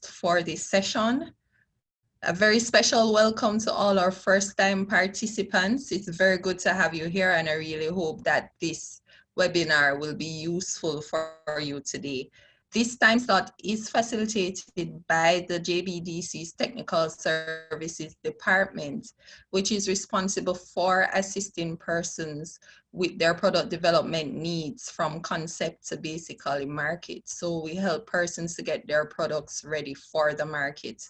For this session. A very special welcome to all our first-time participants. It's very good to have you here, and I really hope that this webinar will be useful for you today. This time slot is facilitated by the JBDC's Technical Services Department, which is responsible for assisting persons with their product development needs from concept to basically market. So we help persons to get their products ready for the market.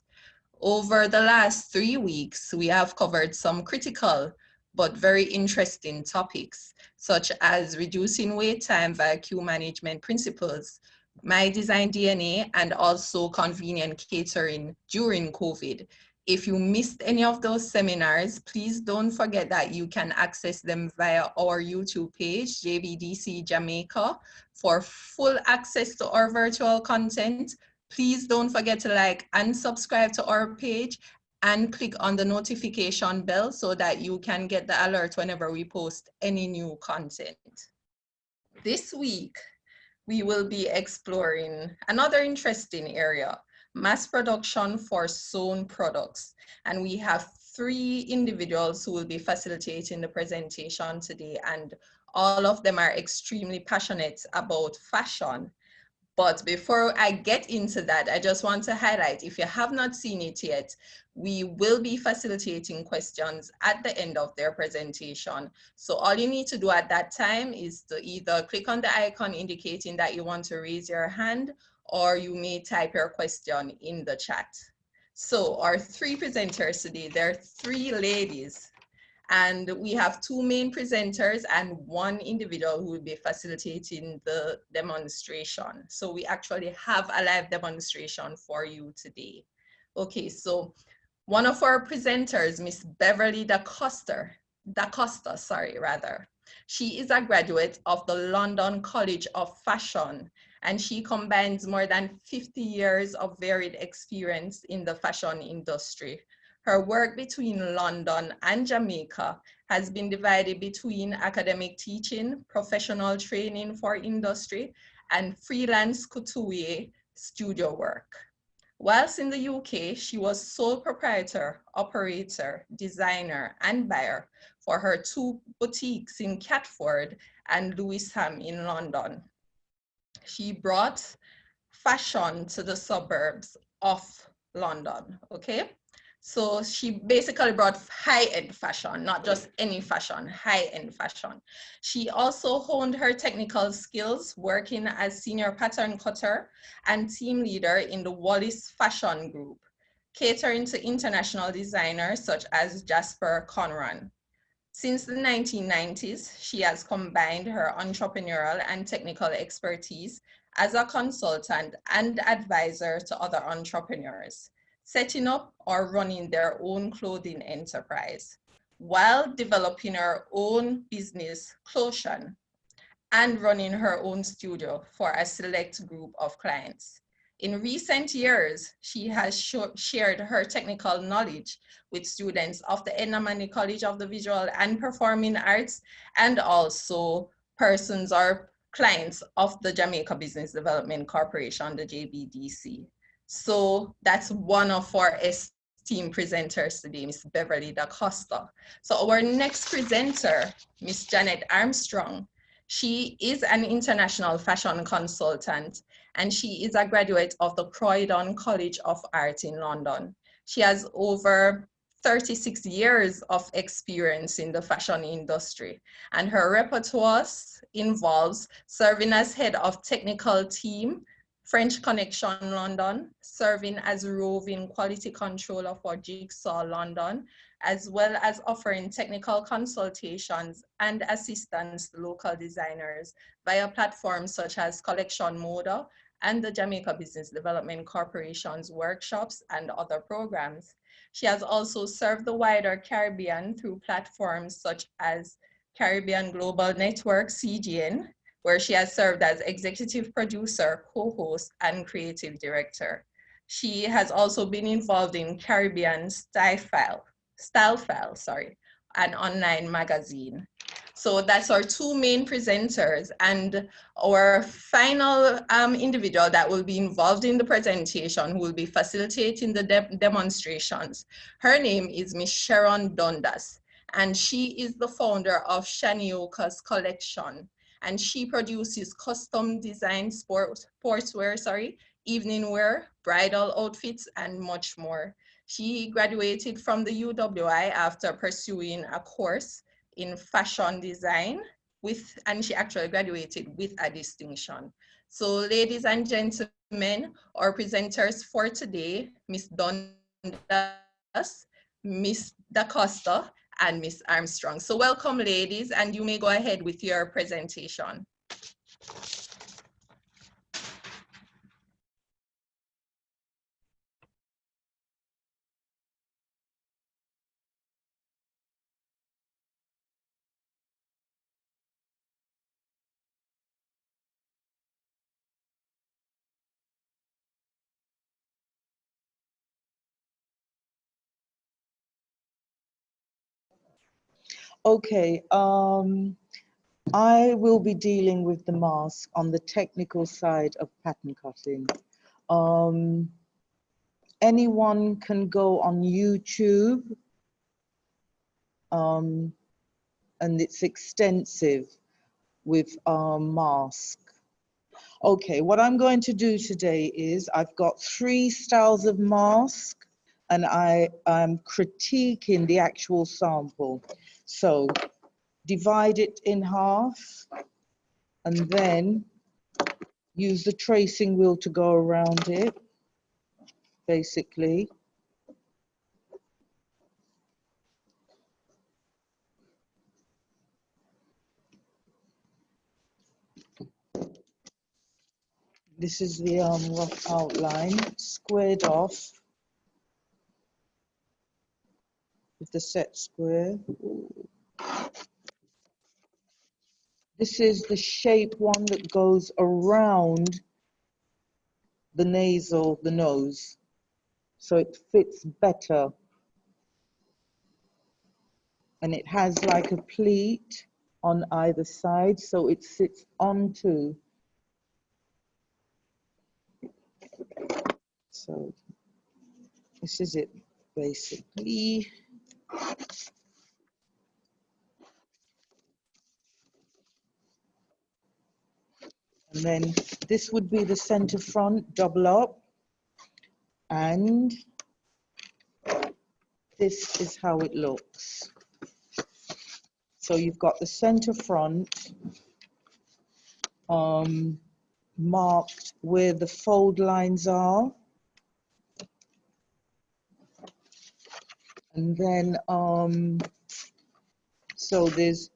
Over the last 3 weeks, we have covered some critical but very interesting topics, such as reducing wait time via queue management principles, My Design DNA, and also convenient catering during COVID. If you missed any of those seminars, please don't forget that you can access them via our YouTube page, JBDC Jamaica, for full access to our virtual content. Please don't forget to like and subscribe to our page and click on the notification bell so that you can get the alert whenever we post any new content. This week, we will be exploring another interesting area, mass production for sewn products. And we have 3 individuals who will be facilitating the presentation today, and all of them are extremely passionate about fashion. But before I get into that, I just want to highlight, if you have not seen it yet, we will be facilitating questions at the end of their presentation. So all you need to do at that time is to either click on the icon indicating that you want to raise your hand, or you may type your question in the chat. So our 3 presenters today, they're 3 ladies. And we have 2 main presenters and 1 individual who will be facilitating the demonstration. So we actually have a live demonstration for you today. Okay, so one of our presenters, Miss Beverley Dacosta, She is a graduate of the London College of Fashion, and she combines more than 50 years of varied experience in the fashion industry. Her work between London and Jamaica has been divided between academic teaching, professional training for industry, and freelance couture studio work. Whilst in the UK, she was sole proprietor, operator, designer, and buyer for her 2 boutiques in Catford and Lewisham in London. She brought fashion to the suburbs of London, okay? So she basically brought high-end fashion, not just any fashion, high-end fashion. She also honed her technical skills working as senior pattern cutter and team leader in the Wallis Fashion Group, catering to international designers such as Jasper Conran. Since the 1990s, she has combined her entrepreneurial and technical expertise as a consultant and advisor to other entrepreneurs, setting up or running their own clothing enterprise, while developing her own business, Clotion, and running her own studio for a select group of clients. In recent years, she has shared her technical knowledge with students of the Enamani College of the Visual and Performing Arts, and also persons or clients of the Jamaica Business Development Corporation, the JBDC. So that's one of our esteemed presenters today, Miss Beverley Dacosta. So our next presenter, Miss Janette Armstrong. She is an international fashion consultant, and she is a graduate of the Croydon College of Art in London. She has over 36 years of experience in the fashion industry, and her repertoire involves serving as head of technical team, French Connection London, serving as roving quality controller for Jigsaw London, as well as offering technical consultations and assistance to local designers via platforms such as Collection Moda and the Jamaica Business Development Corporation's workshops and other programs. She has also served the wider Caribbean through platforms such as Caribbean Global Network, CGN, where she has served as executive producer, co-host, and creative director. She has also been involved in Caribbean Style File, an online magazine. So that's our two main presenters, and our final individual that will be involved in the presentation, who will be facilitating the demonstrations. Her name is Miss Sharon Dundas, and she is the founder of Shanioka's Collection, and she produces custom designed sportswear, evening wear, bridal outfits, and much more. She graduated from the UWI after pursuing a course in fashion design and she actually graduated with a distinction. So ladies and gentlemen, our presenters for today, Miss Dundas, Miss Dacosta, and Miss Armstrong. So welcome ladies, and you may go ahead with your presentation. Okay, I will be dealing with the mask on the technical side of pattern cutting. Anyone can go on YouTube, and it's extensive with mask. Okay, what I'm going to do today is I've got 3 styles of mask, and I am critiquing the actual sample. So divide it in half, and then use the tracing wheel to go around it, basically. This is the rough outline, squared off with the set square. This is the shape one that goes around the nose, so it fits better. And it has like a pleat on either side, so it sits onto. So this is it, basically. And then this would be the center front, double up. And this is how it looks. So you've got the center front marked where the fold lines are. And then, so there's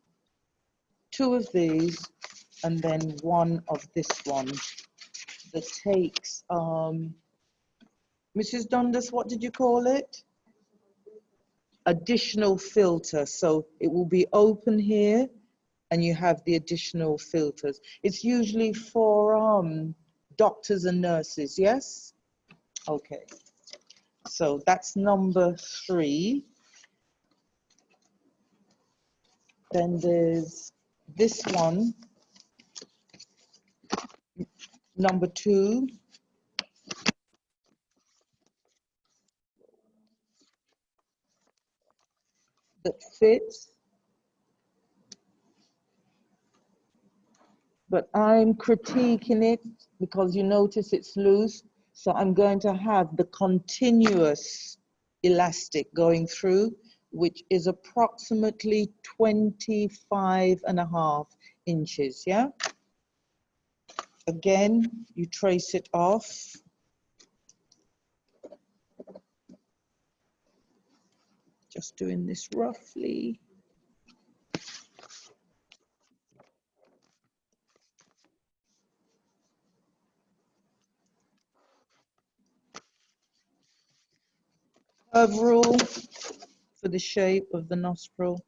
2 of these and then 1 of this one that takes, Mrs. Dundas, what did you call it? Additional filter. So it will be open here and you have the additional filters. It's usually for doctors and nurses, yes? Okay. So that's number 3. Then there's this one, number 2. That fits. But I'm critiquing it because you notice it's loose. So I'm going to have the continuous elastic going through, which is approximately 25.5 inches, yeah? Again, you trace it off. Just doing this roughly. Curve rule for the shape of the nostril.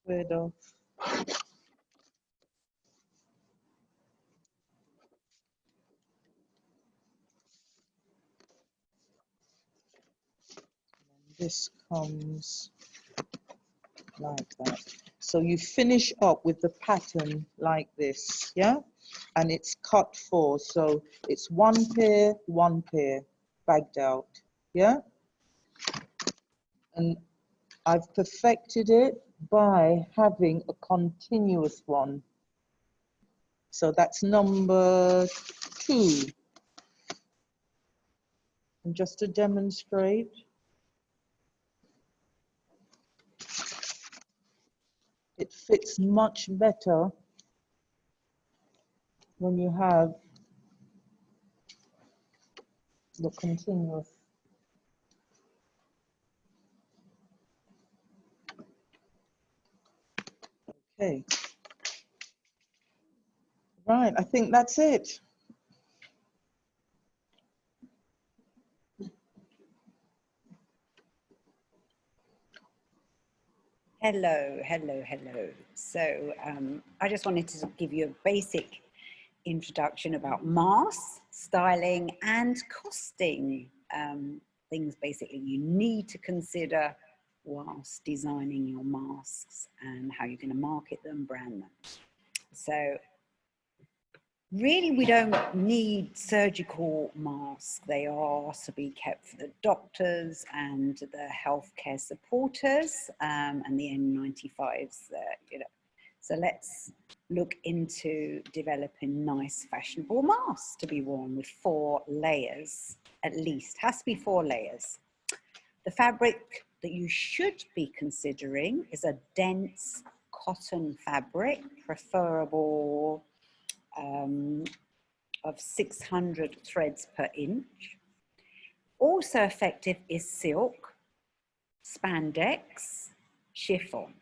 Squared off. This comes like that. So you finish up with the pattern like this, yeah? And it's cut 4, so it's 1 pair, 1 pair, bagged out, yeah? And I've perfected it by having a continuous one. So that's number 2. And just to demonstrate, it fits much better when you have the continuous. Okay. Right, I think that's it. Hello, hello, hello. So I just wanted to give you a basic introduction about masks, styling and costing. Things basically you need to consider whilst designing your masks and how you're going to market them, brand them. So really, we don't need surgical masks. They are to be kept for the doctors and the healthcare supporters and the N95s. You know. So let's look into developing nice fashionable masks to be worn with 4 layers, at least. Has to be 4 layers. The fabric that you should be considering is a dense cotton fabric, preferable of 600 threads per inch. Also effective is silk, spandex, chiffon.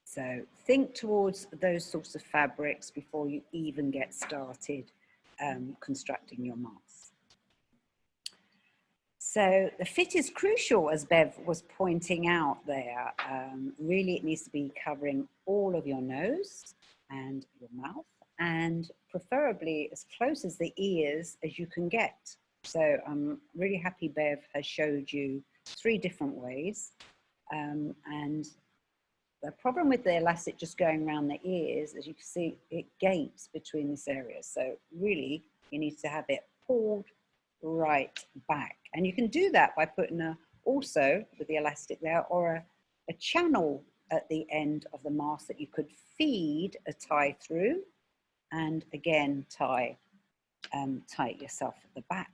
So think towards those sorts of fabrics before you even get started constructing your mask. So the fit is crucial, as Bev was pointing out there. Really, it needs to be covering all of your nose and your mouth, and preferably as close as the ears as you can get. So I'm really happy Bev has showed you 3 different ways. And the problem with the elastic just going around the ears, as you can see, it gapes between this area. So really, you need to have it pulled right back. And you can do that by putting also with the elastic there, or a channel at the end of the mask that you could feed a tie through, and again tie it yourself at the back,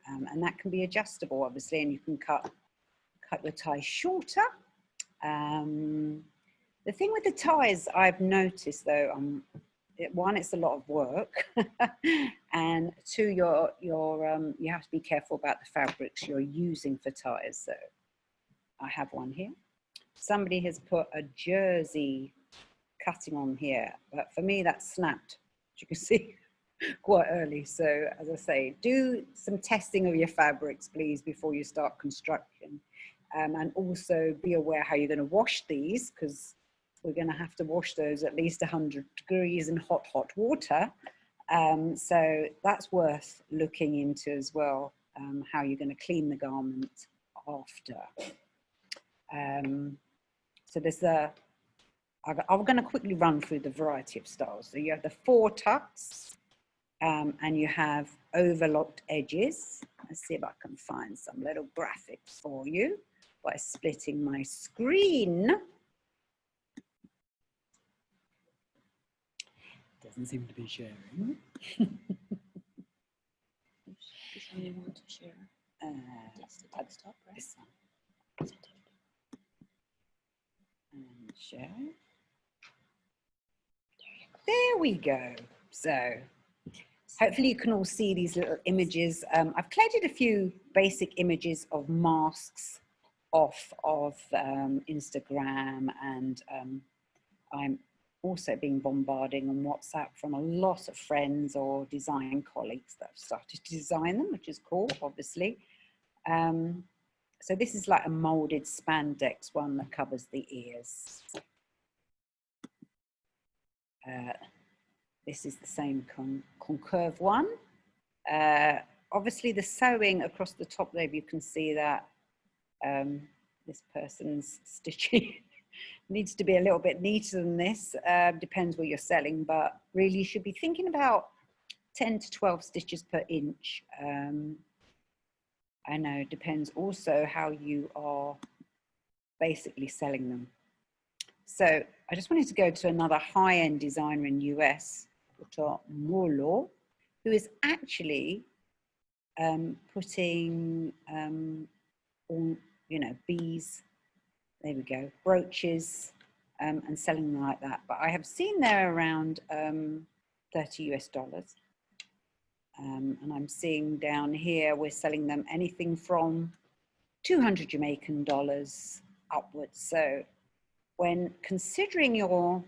and that can be adjustable obviously, and you can cut your tie shorter. The thing with the ties I've noticed though, one, it's a lot of work, and 2, you have to be careful about the fabrics you're using for ties. So I have one here. Somebody has put a jersey cutting on here, but for me that snapped, as you can see, quite early. So as I say, do some testing of your fabrics please before you start construction, and also be aware how you're going to wash these, because we're going to have to wash those at least 100 degrees in hot water. So that's worth looking into as well, how you're going to clean the garment after. So there's I'm going to quickly run through the variety of styles. So you have the 4 tucks, and you have overlocked edges. Let's see if I can find some little graphics for you by splitting my screen. Doesn't seem to be sharing. Which one you want to share? That's the desktop, right? This one. And share. There we go. So hopefully you can all see these little images. I've collected a few basic images of masks off of Instagram, and I'm also being bombarded on WhatsApp from a lot of friends or design colleagues that have started to design them, which is cool, obviously. So this is like a molded spandex one that covers the ears. This is the same concurve one. Obviously the sewing across the top there, you can see that this person's stitching needs to be a little bit neater than this. Depends what you're selling, but really you should be thinking about 10 to 12 stitches per inch. I know it depends also how you are basically selling them. So I just wanted to go to another high-end designer in US, Dr. Molo, who is actually putting all, you know, bees, there we go, brooches, and selling them like that. But I have seen they're around 30 US dollars. And I'm seeing down here, we're selling them anything from 200 Jamaican dollars upwards. So when considering your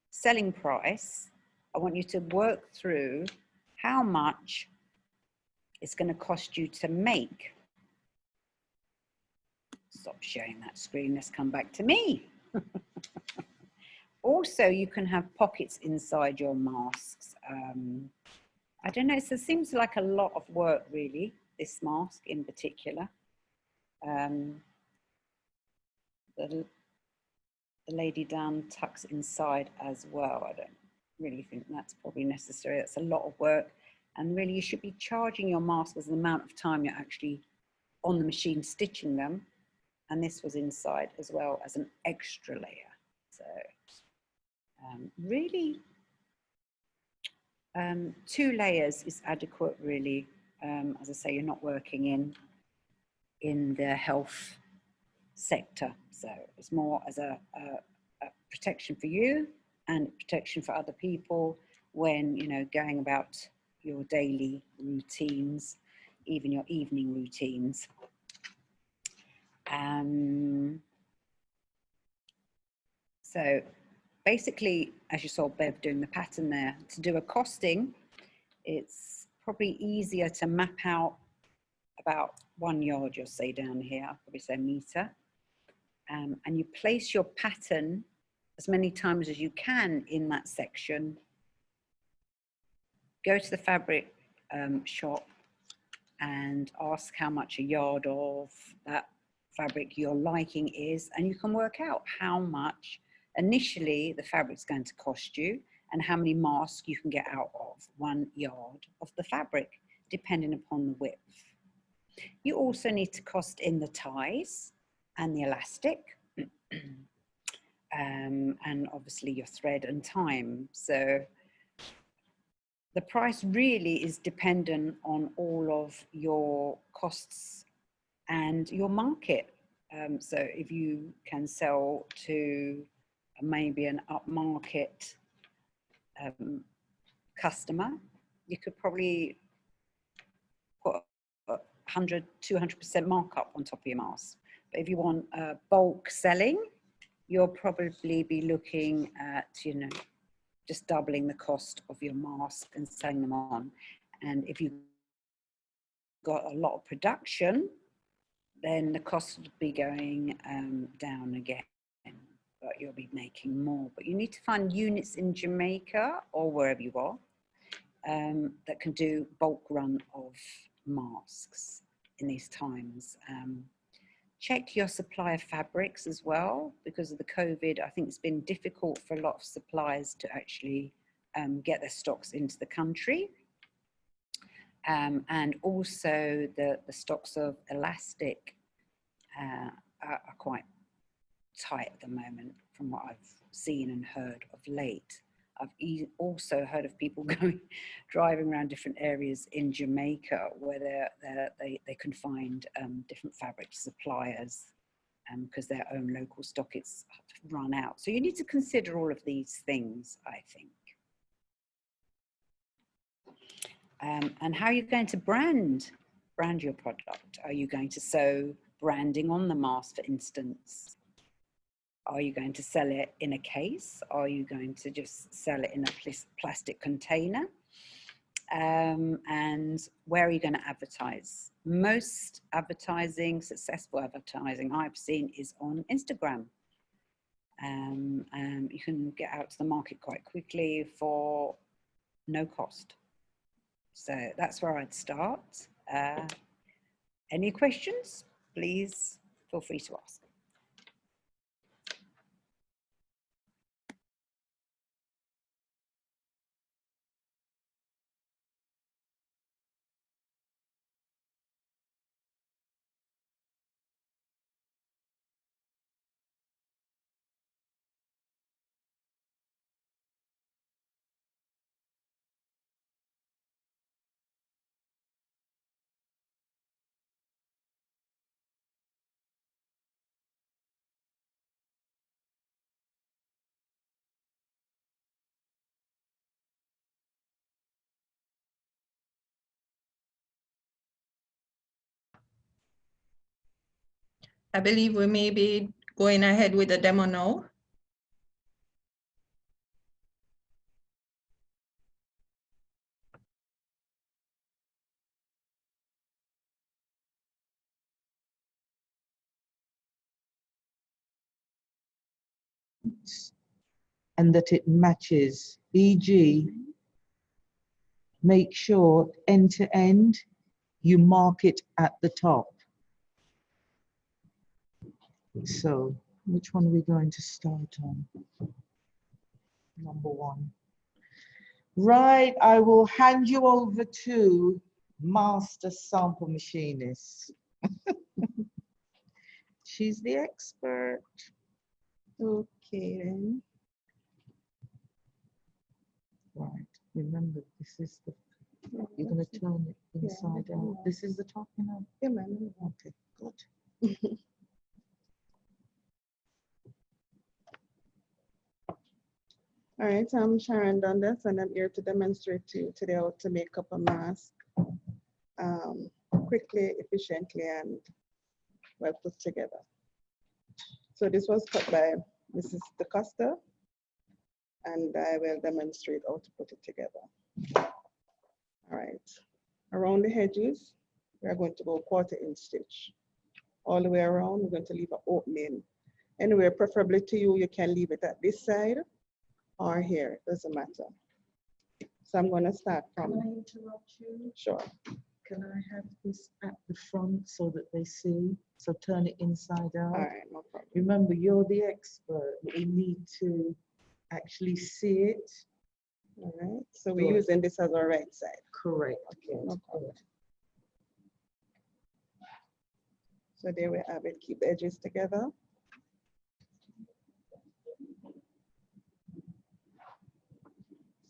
selling price, I want you to work through how much it's going to cost you to make. Stop sharing that screen, let's come back to me. Also, you can have pockets inside your masks. I don't know, it seems like a lot of work really, this mask in particular. The lady down tucks inside as well. I don't really think that's probably necessary. That's a lot of work. And really you should be charging your mask as the amount of time you're actually on the machine stitching them. And this was inside as well as an extra layer. So really 2 layers is adequate really. As I say, you're not working in the health sector. So it's more as a protection for you and protection for other people when, you know, going about your daily routines, even your evening routines. So basically, as you saw Bev doing the pattern there, to do a costing, it's probably easier to map out about 1 yard, you'll say down here, I'll probably say meter. And you place your pattern as many times as you can in that section. Go to the fabric shop and ask how much a yard of that fabric you're liking is, and you can work out how much initially the fabric's going to cost you and how many masks you can get out of 1 yard of the fabric, depending upon the width. You also need to cost in the ties and the elastic, and obviously your thread and time. So the price really is dependent on all of your costs and your market. So if you can sell to maybe an upmarket customer, you could probably put 100, 200% markup on top of your mask. But if you want bulk selling, you'll probably be looking at, you know, just doubling the cost of your mask and selling them on. And if you've got a lot of production, then the cost would be going down again, but you'll be making more. But you need to find units in Jamaica or wherever you are that can do bulk run of masks in these times. Check your supply of fabrics as well, because of the COVID. I think it's been difficult for a lot of suppliers to actually get their stocks into the country. And also the stocks of elastic are quite tight at the moment from what I've seen and heard of late. I've also heard of people driving around different areas in Jamaica where they can find different fabric suppliers because their own local stock is run out. So you need to consider all of these things, I think. And how are you going to brand your product? Are you going to sew branding on the mask, for instance? Are you going to sell it in a case? Are you going to just sell it in a plastic container? And where are you going to advertise? Most advertising, successful advertising I've seen is on Instagram. You can get out to the market quite quickly for no cost. So that's where I'd start. Any questions? Please feel free to ask. I believe we may be going ahead with the demo now. And that it matches, e.g. make sure end to end, you mark it at the top. So which one are we going to start on? Number 1. Right, I will hand you over to Master Sample Machinist. She's the expert. Okay then. Right, remember this is the, you're going to turn it inside out. This is the top, you know? Yeah, ma'am. Okay, good. All right, I'm Sharon Dundas, and I'm here to demonstrate to you today how to make up a mask quickly, efficiently, and well put together. So this was cut by Mrs. Dacosta, and I will demonstrate how to put it together. All right, around the edges, we are going to go 1/4-inch stitch. All the way around, we're going to leave an opening. Anywhere, preferably to you, you can leave it at this side or here, it doesn't matter. So I'm going to start from. Can I interrupt you? Sure. Can I have this at the front so that they see? So turn it inside out. All right, no problem. Remember, you're the expert. We need to actually see it. All right, so we're Good. using this as our right side. Correct. Okay, no problem. So there we have it, keep the edges together.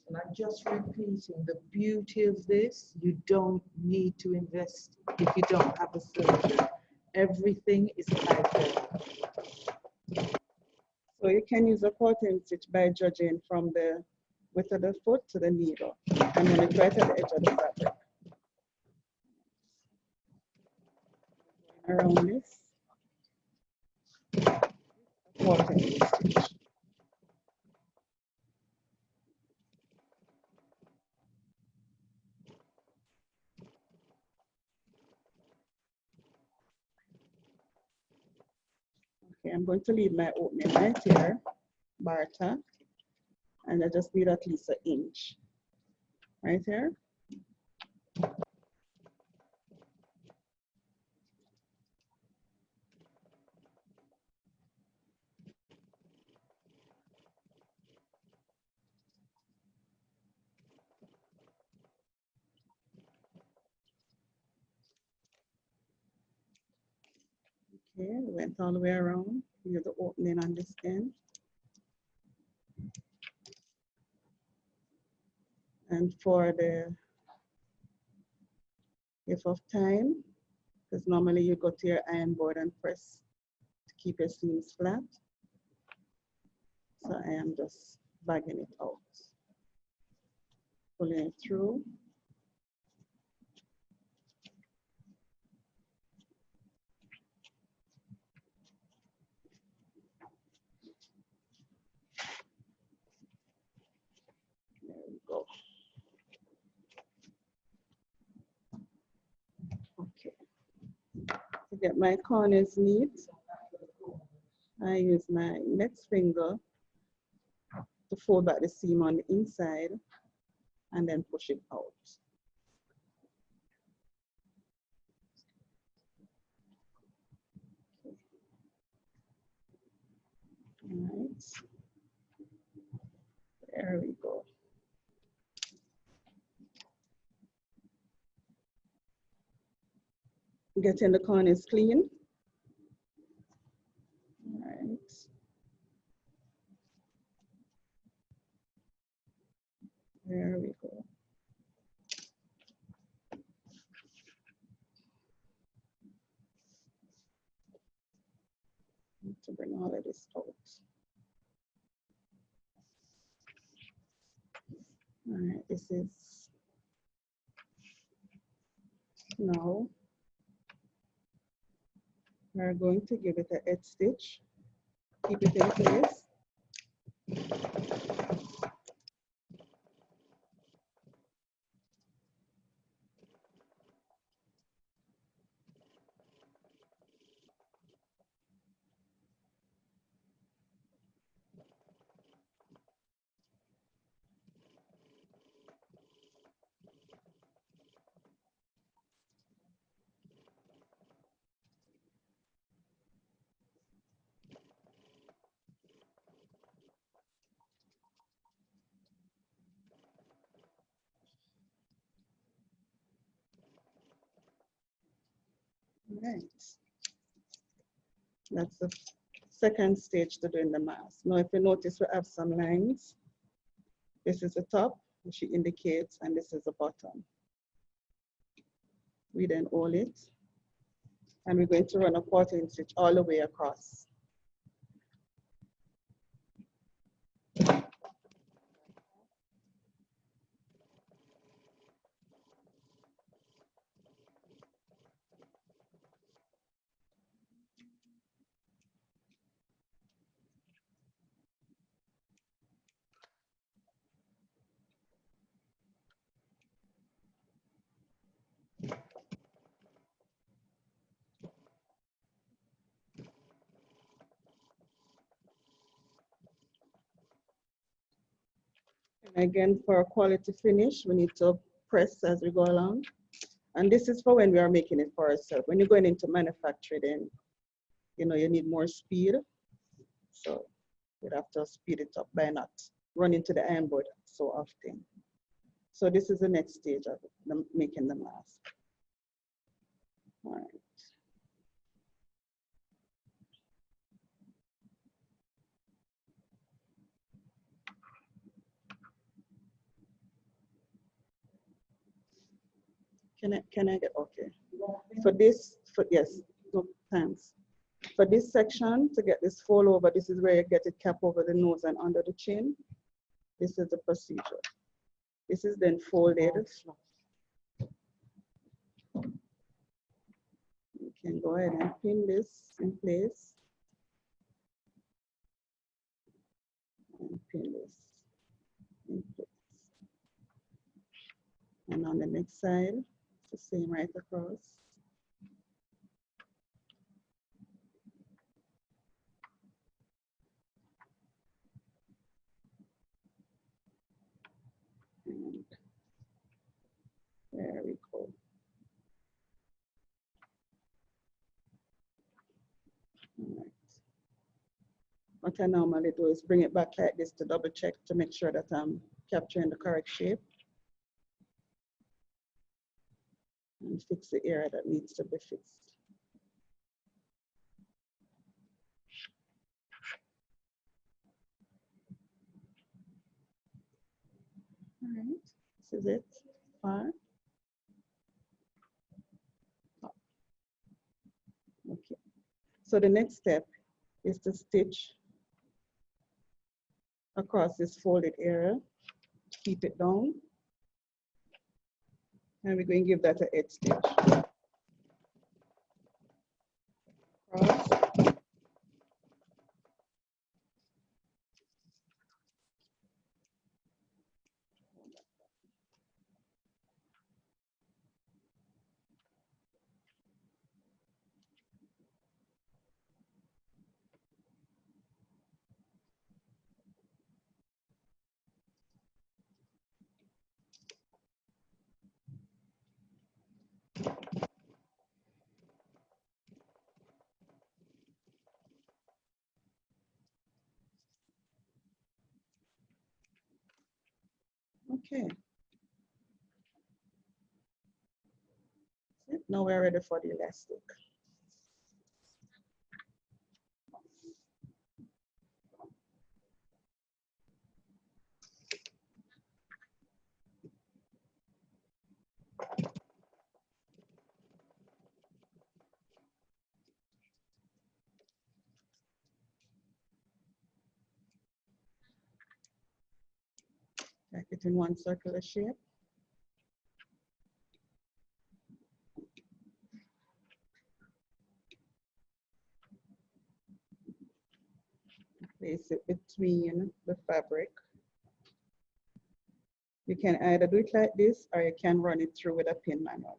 And I'm just repeating, the beauty of this, you don't need to invest if you don't have a surgeon. Everything is out there. So you can use a 1/4-inch stitch by judging from the width of the foot to the needle. And then it's right at the edge of the fabric. Around this, 1/4-inch stitch. Okay, I'm going to leave my opening right here, bar tack, and I just need at least 1 inch right here. Okay, we went all the way around. Here's the opening on this end. And for the if of time, because normally you go to your iron board and press to keep your seams flat. So I am just bagging it out, pulling it through. There we go. Okay. To get my corners neat, I use my index finger to fold back the seam on the inside and then push it out. All right. There we go. Getting the corners clean. All right. There we go. Need to bring all of this out. All right, this is now We're going to give it an edge stitch. Keep it in place. Right. That's the second stage to doing the mask. Now, if you notice, we have some lines. This is the top, which she indicates, and this is the bottom. We then roll it, and we're going to run a 14 stitch all the way across. And again, for a quality finish, we need to press as we go along. And this is for when we are making it for ourselves. When you're going into manufacturing, then you need more speed. So you'd have to speed it up by not running to the iron board so often. So this is the next stage of making the mask. All right. Can I get, okay. For this, yes, no, thanks. For this section, to get this fold over, this is where you get it cap over the nose and under the chin. This is the procedure. This is then folded. You can go ahead and pin this in place. And pin this in place. And on the next side, it's the same right across. And there we go. All right. What I normally do is bring it back like this to double check to make sure that I'm capturing the correct shape. And fix the area that needs to be fixed. All right, this is it. Far. Okay. So the next step is to stitch across this folded area. Keep it down. And we're going to give that an edge stitch. Cross. Okay. Now we're ready for the elastic. Make it in one circular shape. place it between the fabric. You can either do it like this or you can run it through with a pin manually.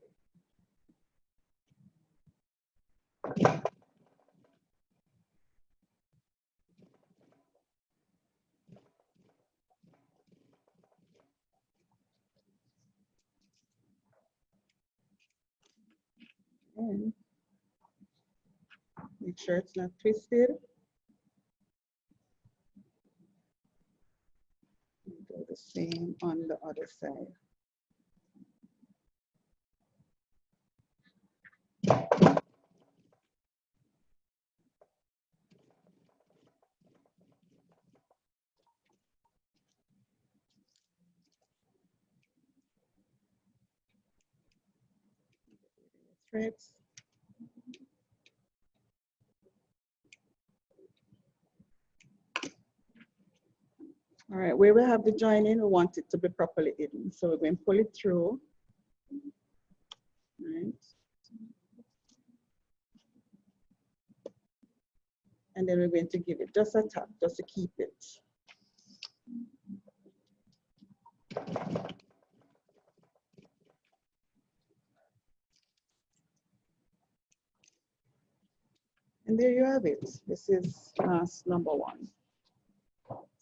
And make sure it's not twisted. Do the same on the other side. Threads. All right, where we have the joining, we want it to be properly hidden. So we're going to pull it through. Right. And then we're going to give it just a tap, just to keep it. And there you have it. This is mask number 1.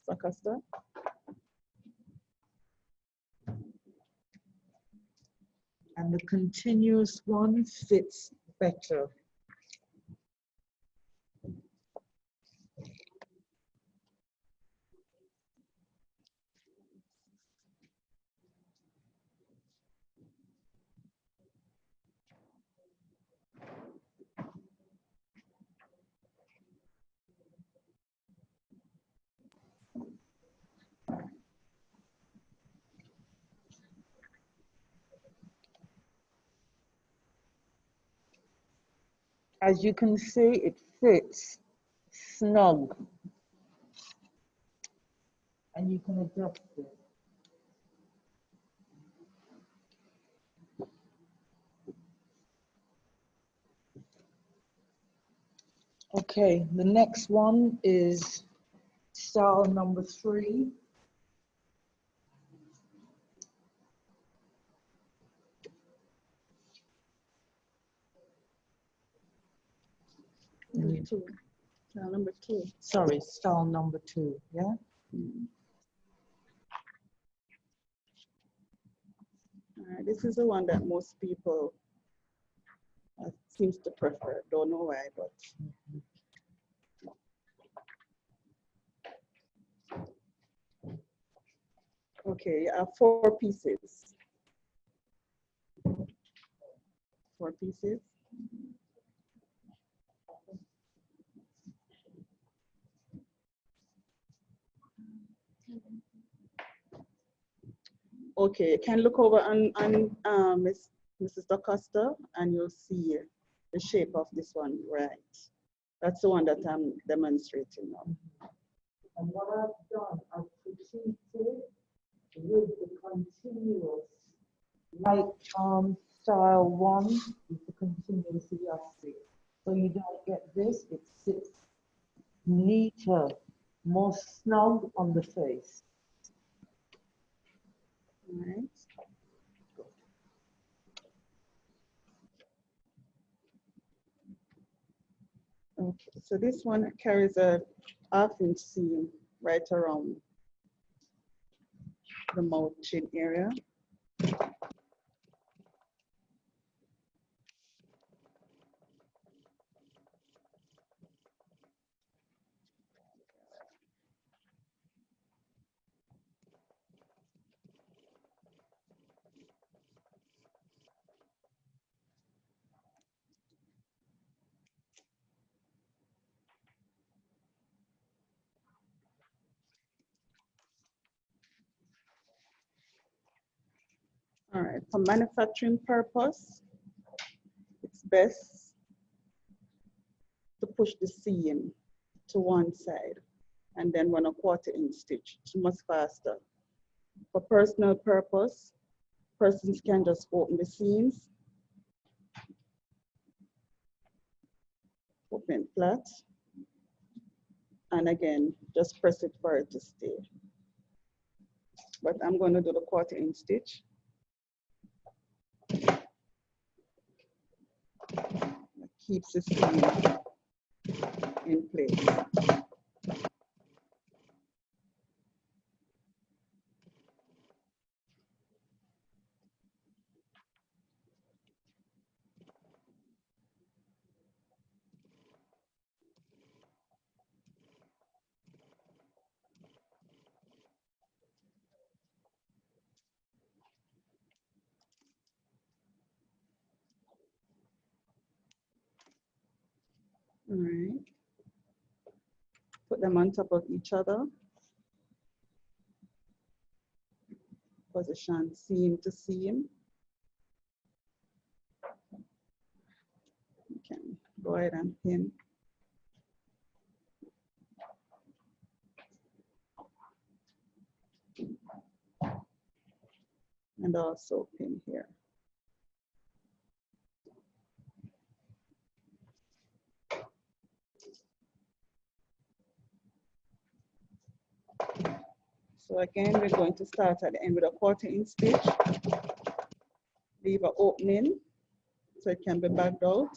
Dacosta. And the continuous one fits better. As you can see, it fits snug. And you can adjust it. Okay, the next one is style number 3. Number 2. Now number 2. Sorry, style number 2, yeah? All right, this is the one that most people seems to prefer. Don't know why, but. Okay, you have 4 pieces. 4 pieces. Okay, you can look over on Mrs. Dacosta and you'll see the shape of this one, right? That's the one that I'm demonstrating now. And what I've done, I've proceeded with the continuous, like style 1 with the continuous elastic. So you don't get this, it sits neater, more snug on the face. All right. Okay, so this one carries a half-inch seam right around the mouth chin area. All right, for manufacturing purpose, it's best to push the seam to one side and then run a 1/4 inch stitch. It's much faster. For personal purpose, persons can just open the seams, open it flat, And again, just press it for it to stay. But I'm going to do the 1/4 inch stitch. That keeps the seam in place. All right. Put them on top of each other. Position seam to seam. You can go ahead and pin. And also pin here. So again, we're going to start at the end with a 1/4 inch stitch. Leave an opening so it can be backed out.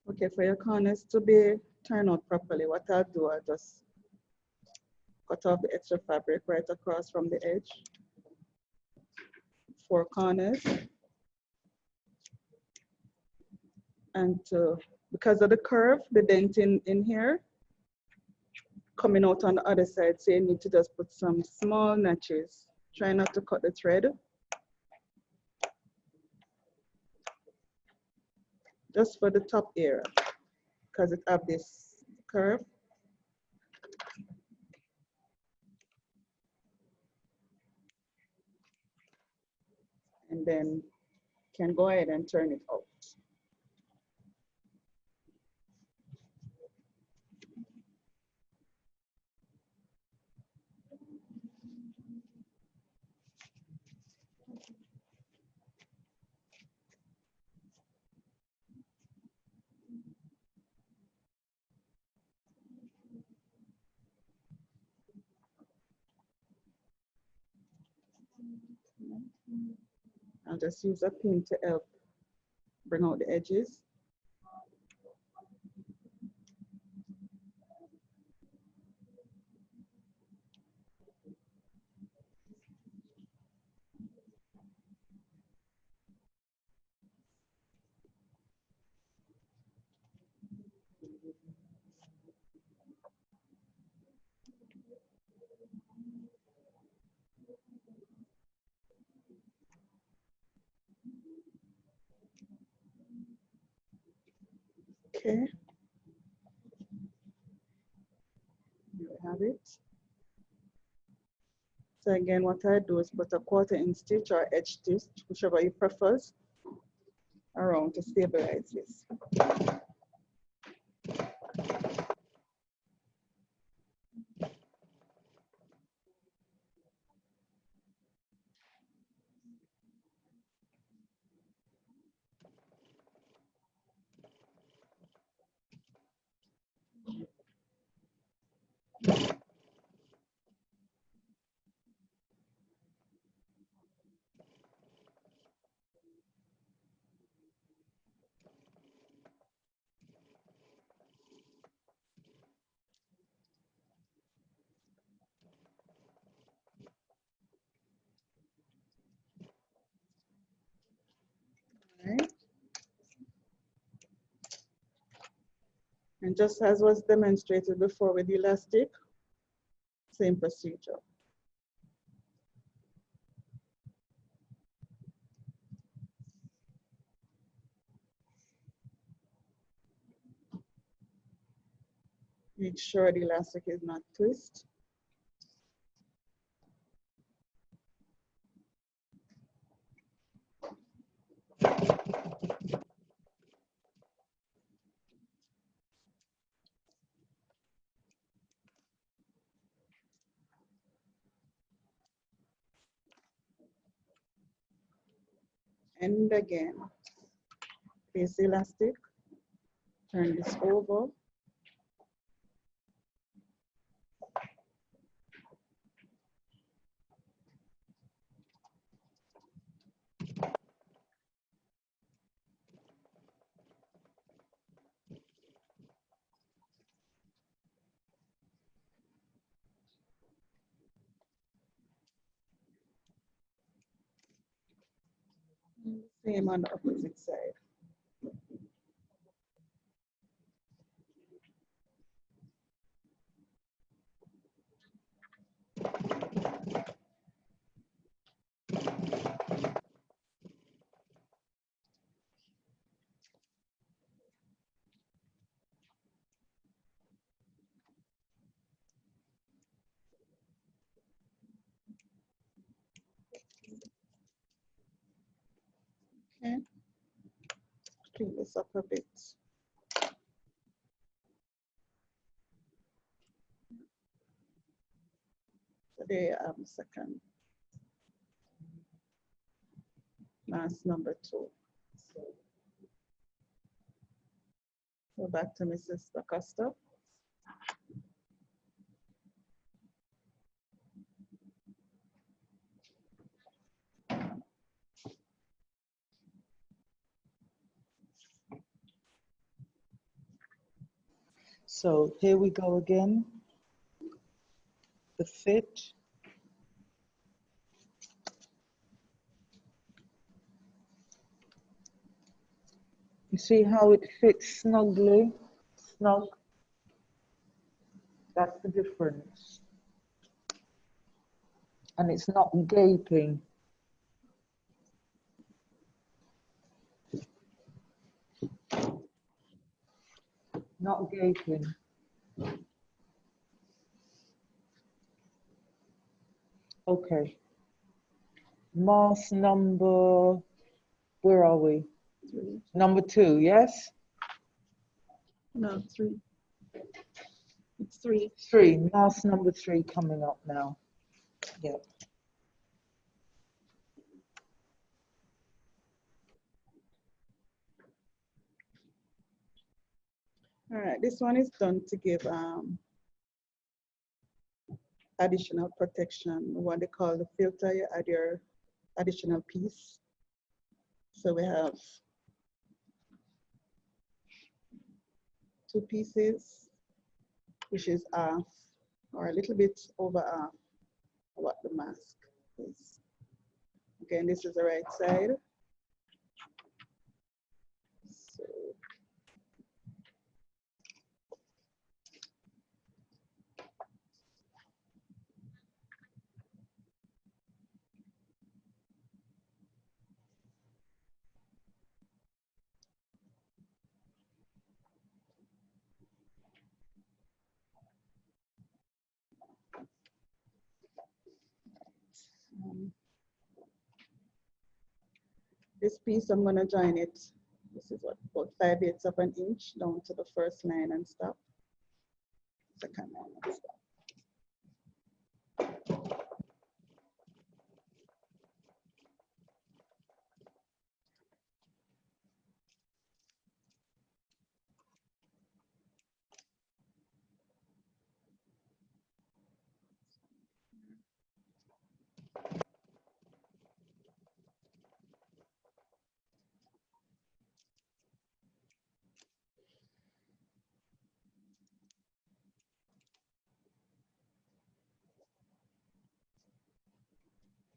Okay, for your corners to be turned out properly, what I'll do, I'll just cut off the extra fabric right across from the edge. 4 corners. And because of the curve, the dent in here, coming out on the other side, so you need to just put some small notches. Try not to cut the thread. Just for the top area, because it have this curve. And then can go ahead and turn it out. I'll just use a pin to help bring out the edges. Okay. Here we have it. So again, what I do is put a 1/4 inch stitch or edge stitch, whichever you prefer, around to stabilize this. Right. And just as was demonstrated before with the elastic, same procedure. Make sure the elastic is not twist. And again, place the elastic, turn this over. Same on the opposite side. Okay, clean this up a bit. So there you have the second mask number 2. Go back to Mrs. Dacosta. So here we go again. The fit. You see how it fits snugly? Snug. That's the difference. And it's not gaping. Not gaping. Okay. Mask number, where are we? 3. Number 2, yes? No, 3. It's 3. 3, mask number 3 coming up now. Yep. All right, this one is done to give additional protection. What they call the filter, you add your additional piece. So we have 2 pieces, which is half or a little bit over half of what the mask is. Again, this is the right side. So this piece, I'm going to join it. This is what, about 5/8 of an inch down to the first line and stop. Second line and stop.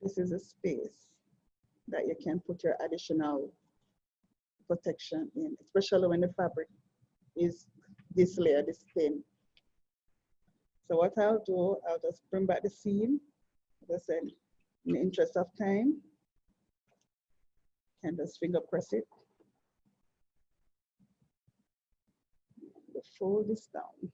This is a space that you can put your additional protection in, especially when the fabric is this layer, this thin. So what I'll do, I'll just bring back the seam, as I said, in the interest of time, and just finger press it. Fold this down.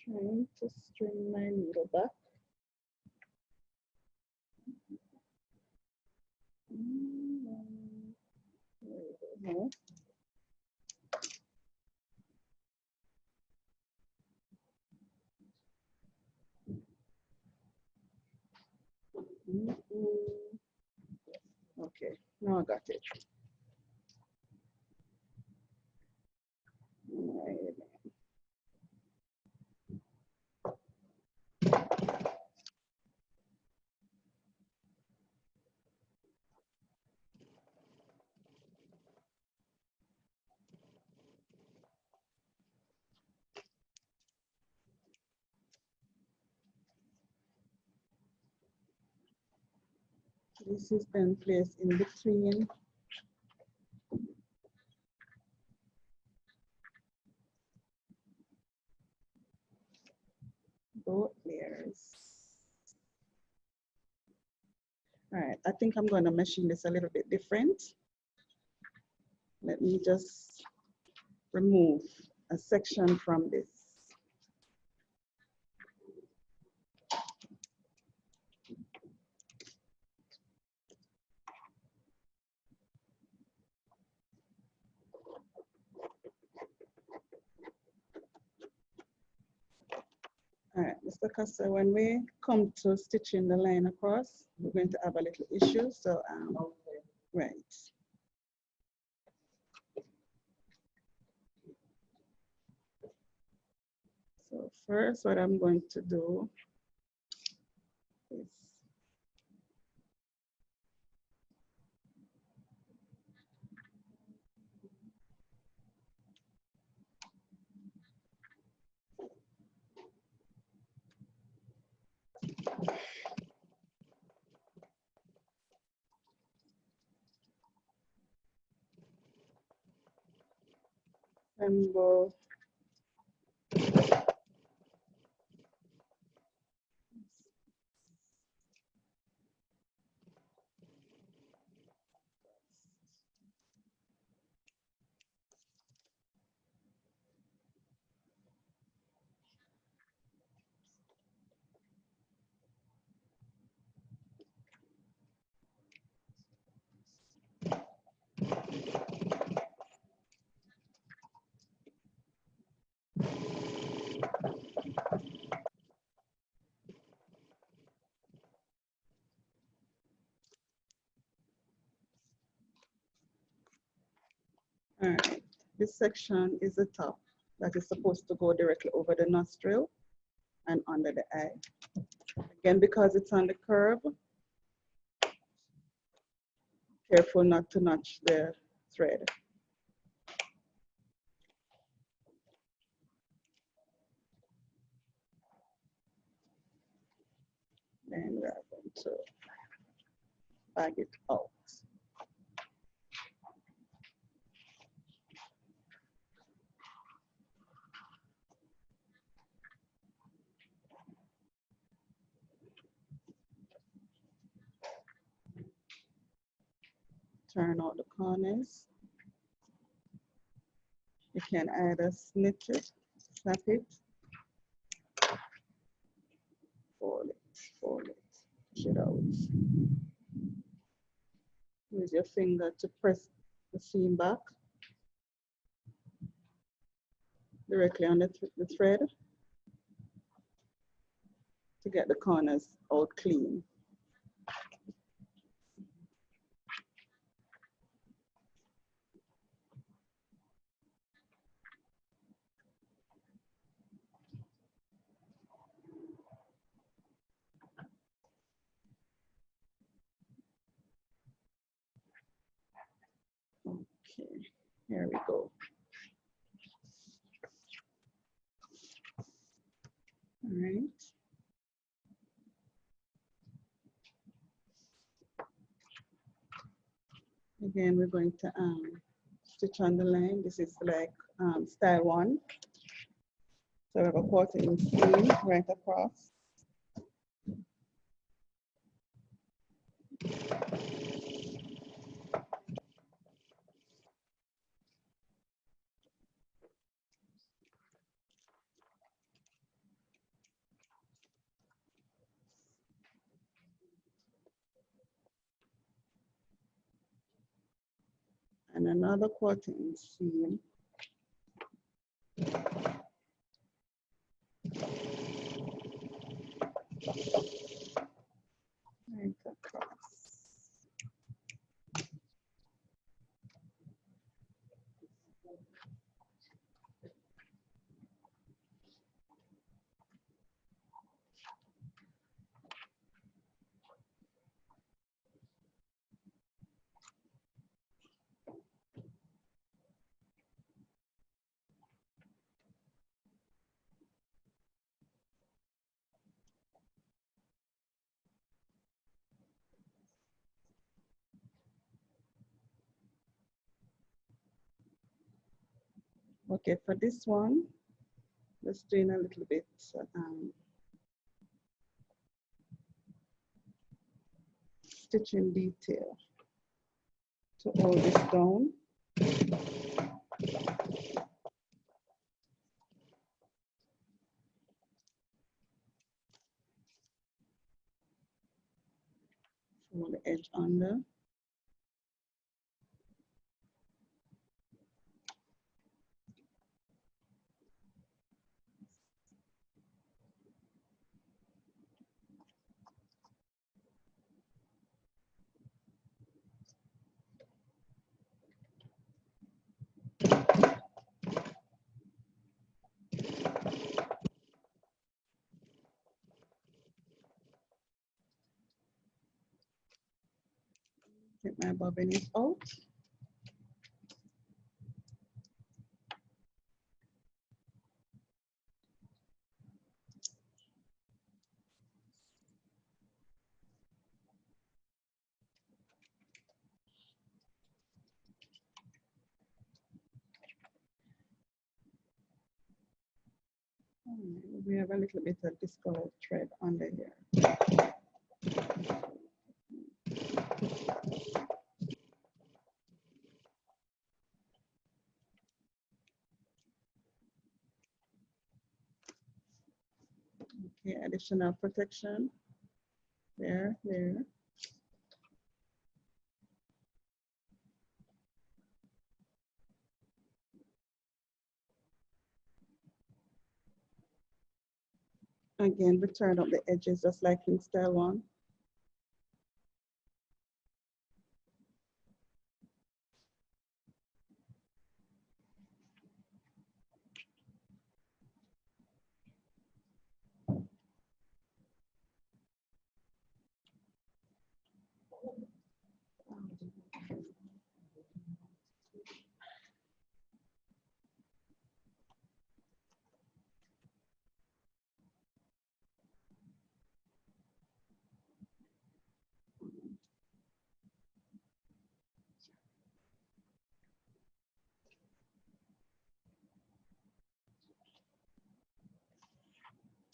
Trying to string my needle back. There we go. Okay, now I got it. All right. This is then placed in between both layers. All right, I think I'm going to machine this a little bit different. Let me just remove a section from this. All right, Mr. Costa, when we come to stitching the line across, we're going to have a little issue. So, right. So first, what I'm going to do is assemble all right, this section is the top that is supposed to go directly over the nostril and under the eye. Again, because it's on the curve, careful not to notch the thread. Then we are going to bag it out. Turn out the corners. You can either snip it, snap it, fold it, push it out. Use your finger to press the seam back directly on the thread to get the corners out clean. Okay, here we go. All right. Again, we're going to stitch on the line. This is like style 1. So we have a 1/4 inch seam right across. And another quilting seam. Right across. Okay, for this one, let's doing a little bit stitching detail to hold this down. Pull the edge under. Get my bobbin is out. We have a little bit of discolored thread under here. Okay, additional protection. There. Again, we turn up the edges just like in style one.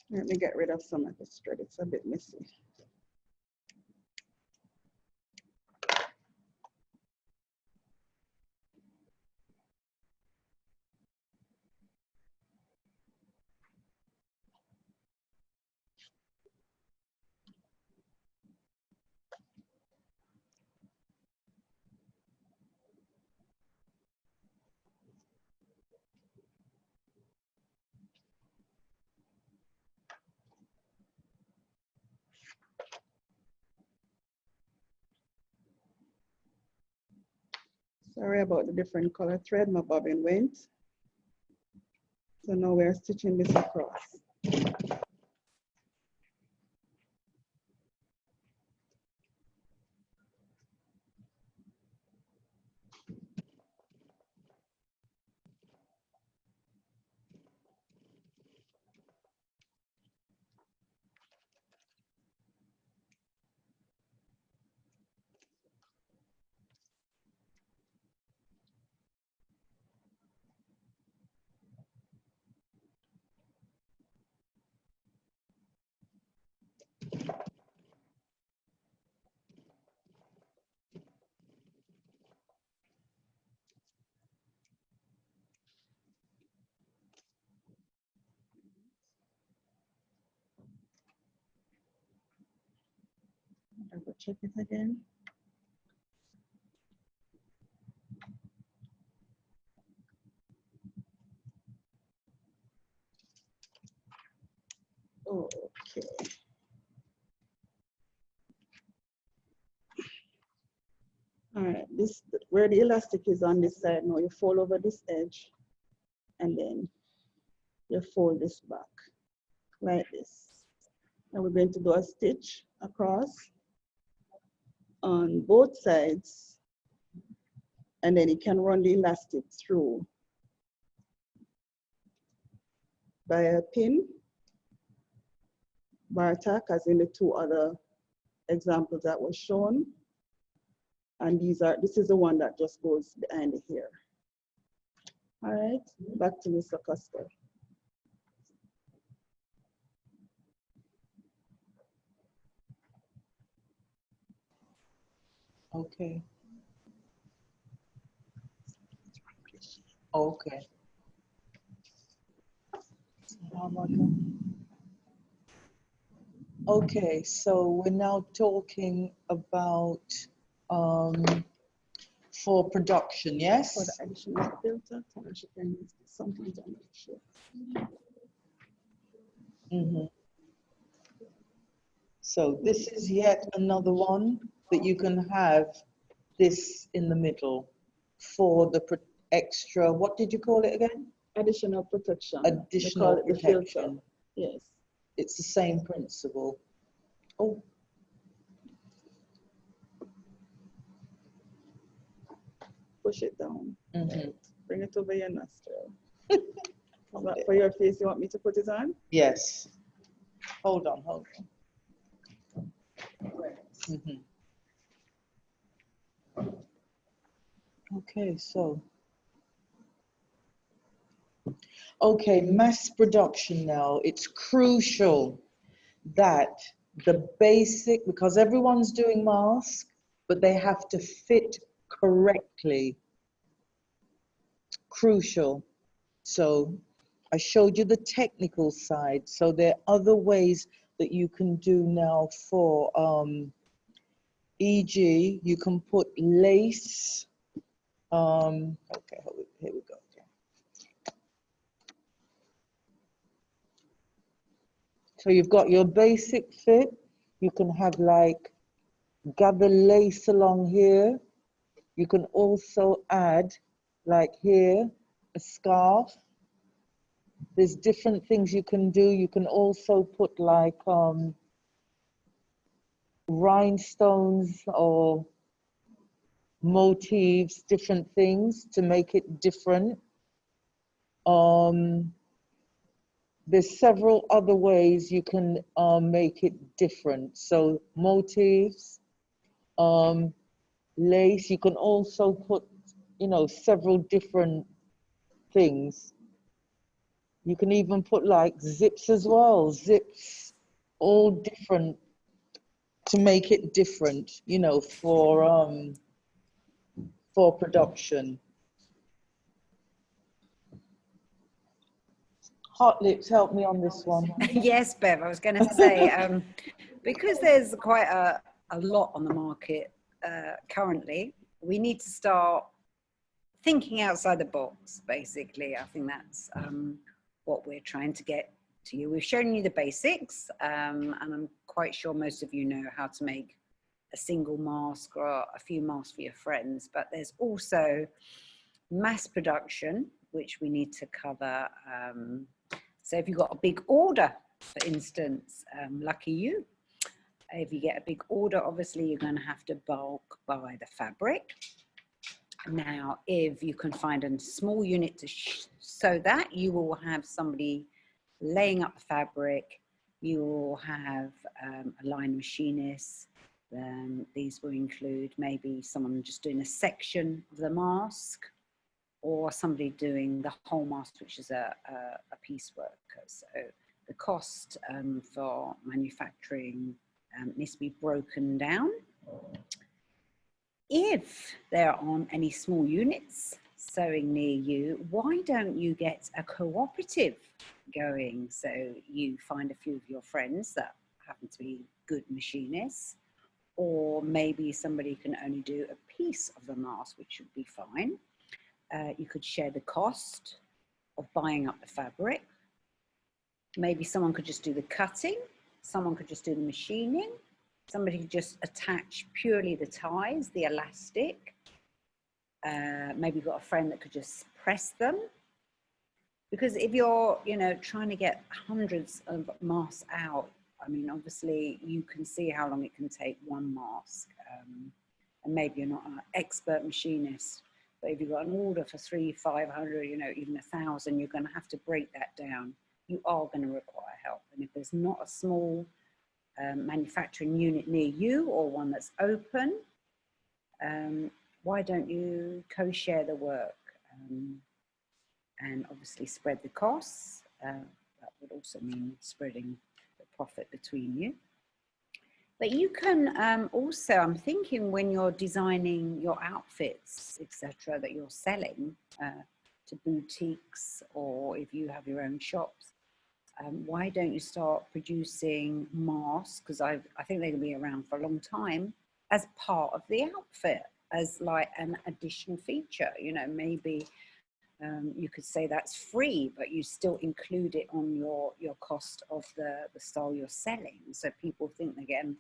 Let me get rid of some of this thread, it's a bit messy. Sorry about the different color thread my bobbin went. So now we're stitching this across. check it again. Okay. All right, this where the elastic is on this side now, you fold over this edge and then you fold this back like this. And we're going to do a stitch across on both sides, and then you can run the elastic through by a pin, bar tack, as in the two other examples that were shown. And this is the one that just goes behind the hair. All right, back to Mr. Custer. Okay. Okay. Okay, so we're now talking about for production, yes? For the additional filter, she can use something to make sure. So this is yet another one that you can have this in the middle for the extra, what did you call it again? Additional protection. Additional protection. Yes. It's the same principle. Oh. Push it down. Mm-hmm. Bring it over your nostril. For your face, you want me to put it on? Yes. Hold on, hold on. Mm-hmm. Okay, so. Okay, mass production now. It's crucial that the basic, because everyone's doing masks, but they have to fit correctly. Crucial. So I showed you the technical side. So there are other ways that you can do now for, e.g., you can put lace. Okay, here we go. So you've got your basic fit. You can have like gather lace along here. You can also add like here, a scarf. There's different things you can do. You can also put like rhinestones or motifs, different things to make it different. There's several other ways you can make it different. So motifs, lace, you can also put, you know, several different things. You can even put like zips as well, zips, all different to make it different, you know, for production. Hot Lips, help me on this one. Yes, Bev, I was going to say, because there's quite a lot on the market currently, we need to start thinking outside the box, basically. I think that's what we're trying to get to you. We've shown you the basics, and I'm quite sure most of you know how to make a single mask or a few masks for your friends, but there's also mass production, which we need to cover. So if you've got a big order, for instance, lucky you. If you get a big order, obviously you're going to have to bulk buy the fabric. Now, if you can find a small unit to sew that, you will have somebody laying up the fabric. You will have a line machinist. These will include maybe someone just doing a section of the mask, or somebody doing the whole mask, which is a piecework. So the cost for manufacturing needs to be broken down. If there aren't any small units sewing near you, why don't you get a cooperative going? So you find a few of your friends that happen to be good machinists, or maybe somebody can only do a piece of the mask, which should be fine. You could share the cost of buying up the fabric. Maybe someone could just do the cutting, someone could just do the machining, somebody could just attach purely the ties, the elastic. Maybe you've got a friend that could just press them. Because if you're, you know, trying to get hundreds of masks out, I mean, obviously you can see how long it can take one mask. And maybe you're not an expert machinist, but if you've got an order for 300, 500, you know, even 1,000, you're going to have to break that down. You are going to require help. And if there's not a small manufacturing unit near you or one that's open, why don't you co-share the work? And obviously spread the costs. That would also mean spreading the profit between you. But you can also, I'm thinking when you're designing your outfits, etc., that you're selling to boutiques, or if you have your own shops, why don't you start producing masks, because I think they're going to be around for a long time, as part of the outfit, as like an additional feature. You know, maybe you could say that's free, but you still include it on your cost of the style you're selling. So people think they're getting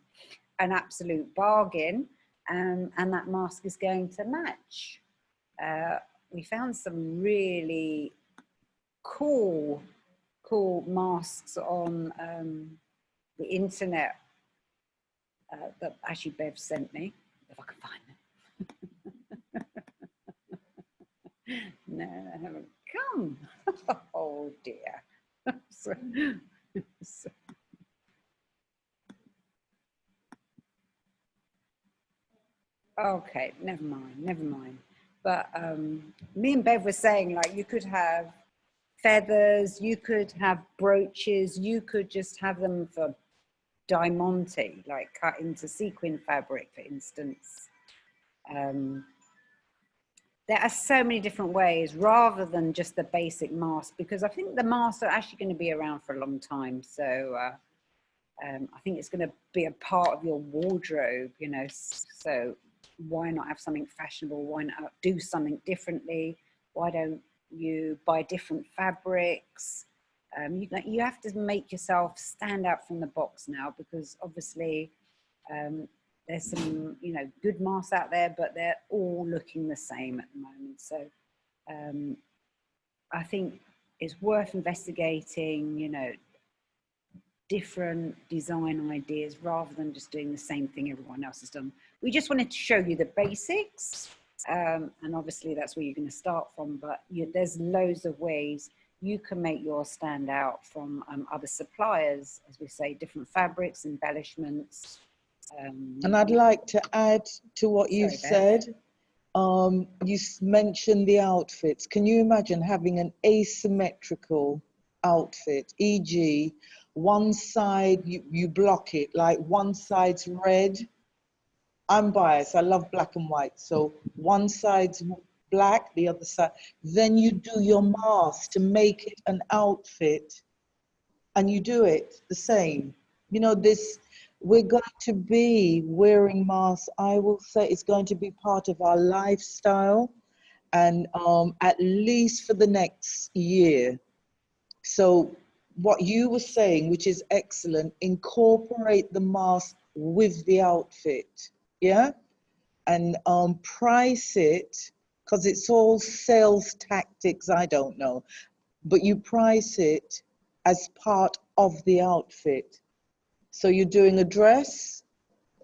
an absolute bargain, and that mask is going to match. We found some really cool masks on the internet that actually Bev sent me, if I can find them. No, I haven't come. Oh dear. Okay, never mind. But me and Bev were saying, like, you could have feathers, you could have brooches, you could just have them for diamante, like cut into sequin fabric, for instance. There are so many different ways rather than just the basic mask, because I think the masks are actually going to be around for a long time. So I think it's going to be a part of your wardrobe, you know. So why not have something fashionable? Why not do something differently? Why don't you buy different fabrics? You have to make yourself stand out from the box now, because obviously there's some, you know, good masks out there, but they're all looking the same at the moment. So I think it's worth investigating, you know, different design ideas rather than just doing the same thing everyone else has done. We just wanted to show you the basics, and obviously that's where you're going to start from, but there's loads of ways you can make yours stand out from other suppliers, as we say, different fabrics, embellishments. And I'd like to add to what you said. You mentioned the outfits. Can you imagine having an asymmetrical outfit, e.g., one side you block it, like one side's red. I'm biased, I love black and white, so one side's black, the other side. Then you do your mask to make it an outfit, and you do it the same. You know, we're going to be wearing masks. I will say it's going to be part of our lifestyle, and at least for the next year. So what you were saying, which is excellent, incorporate the mask with the outfit, yeah? And price it, because it's all sales tactics, I don't know, but you price it as part of the outfit. So you're doing a dress,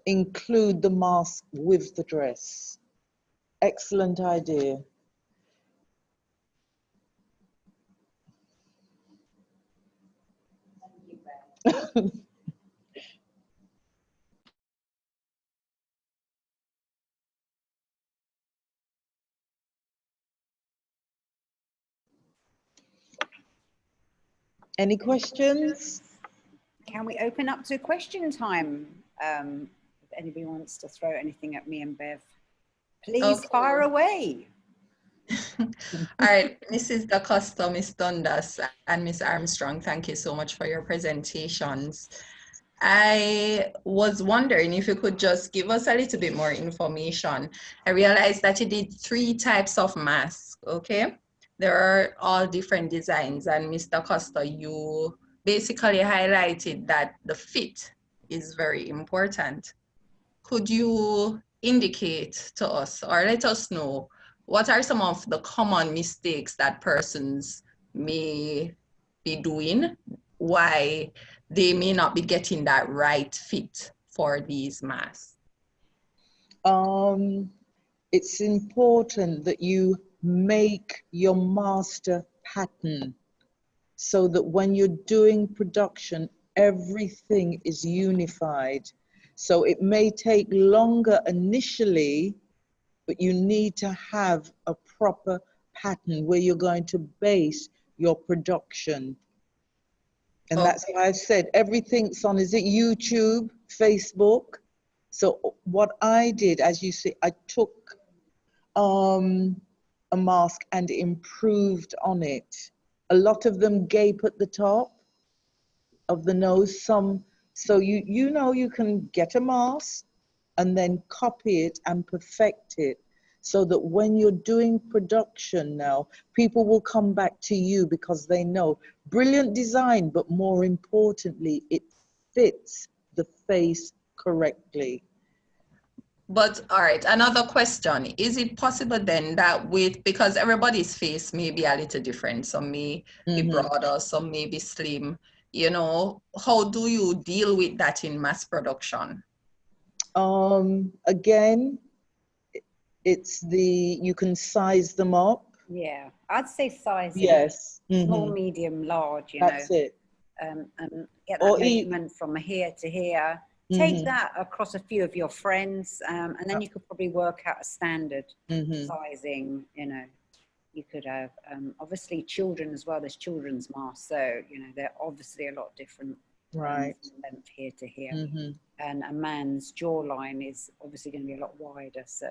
include the mask with the dress. Excellent idea. Any questions? Can we open up to question time? If anybody wants to throw anything at me and Bev, please fire away. All right, Mrs. Dacosta, Miss Dundas, and Miss Armstrong, thank you so much for your presentations. I was wondering if you could just give us a little bit more information. I realized that you did 3 types of masks, okay? There are all different designs, and Mr. Costa, you basically highlighted that the fit is very important. Could you indicate to us or let us know what are some of the common mistakes that persons may be doing, why they may not be getting that right fit for these masks? It's important that you make your master pattern so that when you're doing production, everything is unified. So it may take longer initially, but you need to have a proper pattern where you're going to base your production. And that's why I've said everything's on, is it YouTube, Facebook? So what I did, as you see, I took a mask and improved on it. A lot of them gape at the top of the nose, some, so you know you can get a mask and then copy it and perfect it so that when you're doing production now, people will come back to you because they know brilliant design, but more importantly, it fits the face correctly. But all right, another question. Is it possible then that because everybody's face may be a little different, some may be broader, some may be slim, you know, how do you deal with that in mass production? Again, it's you can size them up. Yeah, I'd say sizing. Yes. Small, medium, large, That's it. And get that measurement from here to here. Take that across a few of your friends, and then you could probably work out a standard sizing. You know, you could have obviously children as well. There's children's masks, so you know they're obviously a lot different. Right. Length here to here, and a man's jawline is obviously going to be a lot wider. So,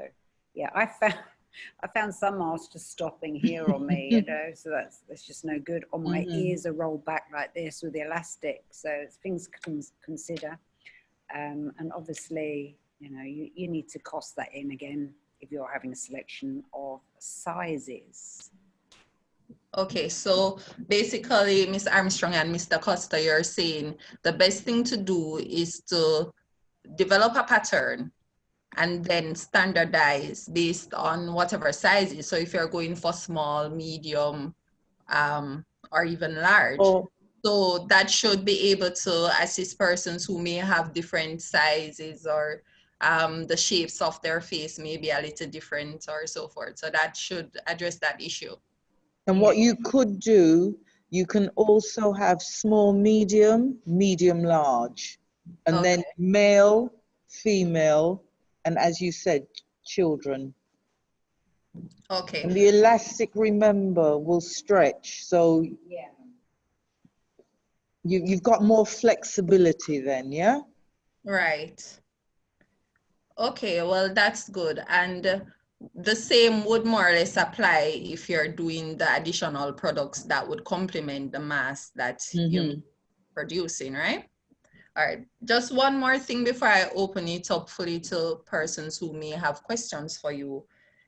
yeah, I found some masks just stopping here on me, you know, so that's just no good. Or my ears are rolled back like this with the elastic, so it's things to consider. And obviously, you know, you need to cost that in again if you're having a selection of sizes. Okay, so basically, Ms. Armstrong and Mr. Costa, you're saying the best thing to do is to develop a pattern and then standardize based on whatever sizes. So if you're going for small, medium, or even large, so that should be able to assist persons who may have different sizes or the shapes of their face may be a little different or so forth. So that should address that issue. And what you could do, you can also have small, medium, medium, large, and then male, female, and as you said, children. Okay. And the elastic, remember, will stretch. So yeah, you've got more flexibility then, yeah? Right. Okay, well, that's good. And the same would more or less apply if you're doing the additional products that would complement the mass that you're producing, right? All right, just one more thing before I open it up fully to persons who may have questions for you.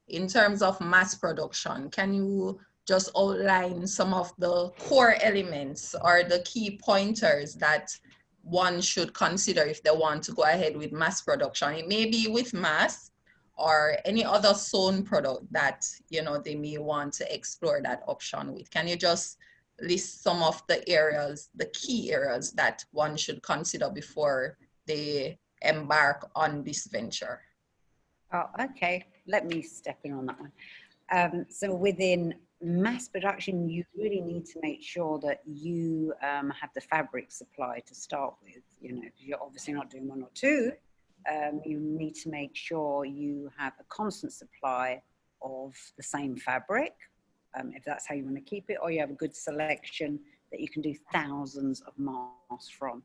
In terms of mass production, can you just outline some of the core elements or the key pointers that one should consider if they want to go ahead with mass production? It may be with mass or any other sewn product that, you know, they may want to explore that option with. Can you just list some of the areas, the key areas that one should consider before they embark on this venture? Oh, okay. Let me step in on that one. So within mass production, you really need to make sure that you have the fabric supply to start with, you know, because you're obviously not doing one or two. You need to make sure you have a constant supply of the same fabric, if that's how you want to keep it, or you have a good selection that you can do thousands of masks from.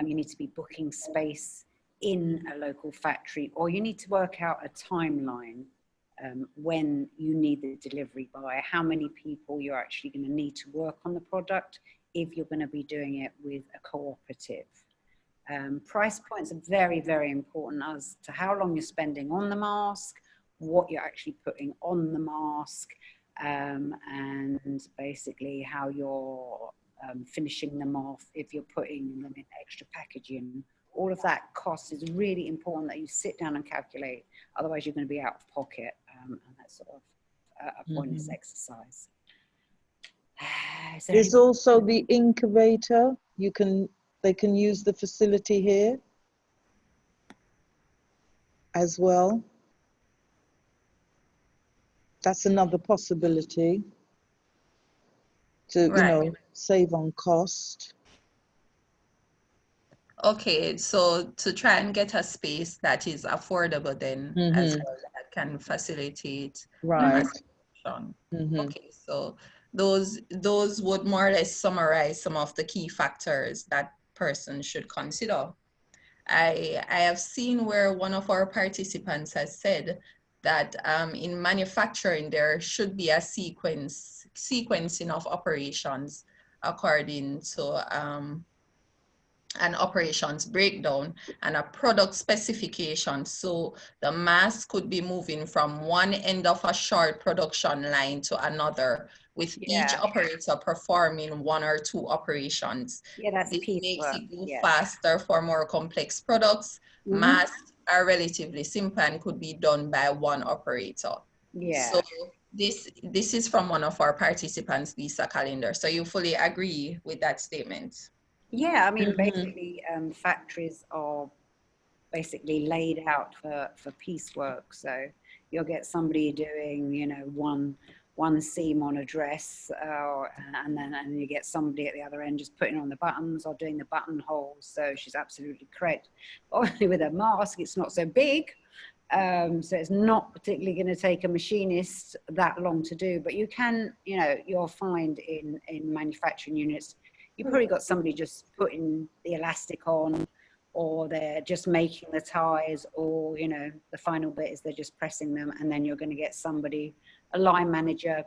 You need to be booking space in a local factory, or you need to work out a timeline when you need the delivery by, how many people you're actually going to need to work on the product if you're going to be doing it with a cooperative. Price points are very, very important as to how long you're spending on the mask, what you're actually putting on the mask, and basically how you're finishing them off if you're putting them in extra packaging. All of that cost is really important that you sit down and calculate, otherwise you're going to be out of pocket, and that's sort of a pointless exercise. There's also the incubator. They can use the facility here as well. That's another possibility to, you know, save on cost. Okay, so to try and get a space that is affordable then as well, that can facilitate mass production. Okay, so those would more or less summarize some of the key factors that person should consider. I have seen where one of our participants has said that in manufacturing there should be a sequencing of operations according to an operations breakdown and a product specification. So the mask could be moving from one end of a short production line to another, with each operator performing one or two operations. Yeah, that's this makes piecework. it go faster for more complex products. Masks are relatively simple and could be done by one operator. So this is from one of our participants, Lisa Calendar. So you fully agree with that statement? Yeah, I mean, basically, factories are basically laid out for piecework. So you'll get somebody doing, you know, one seam on a dress, and you get somebody at the other end just putting on the buttons or doing the buttonholes. So she's absolutely correct. Obviously, with a mask, it's not so big. So it's not particularly going to take a machinist that long to do. But you can, you know, you'll find in manufacturing units, you've probably got somebody just putting the elastic on, or they're just making the ties, or, you know, the final bit is they're just pressing them, and then you're going to get somebody, a line manager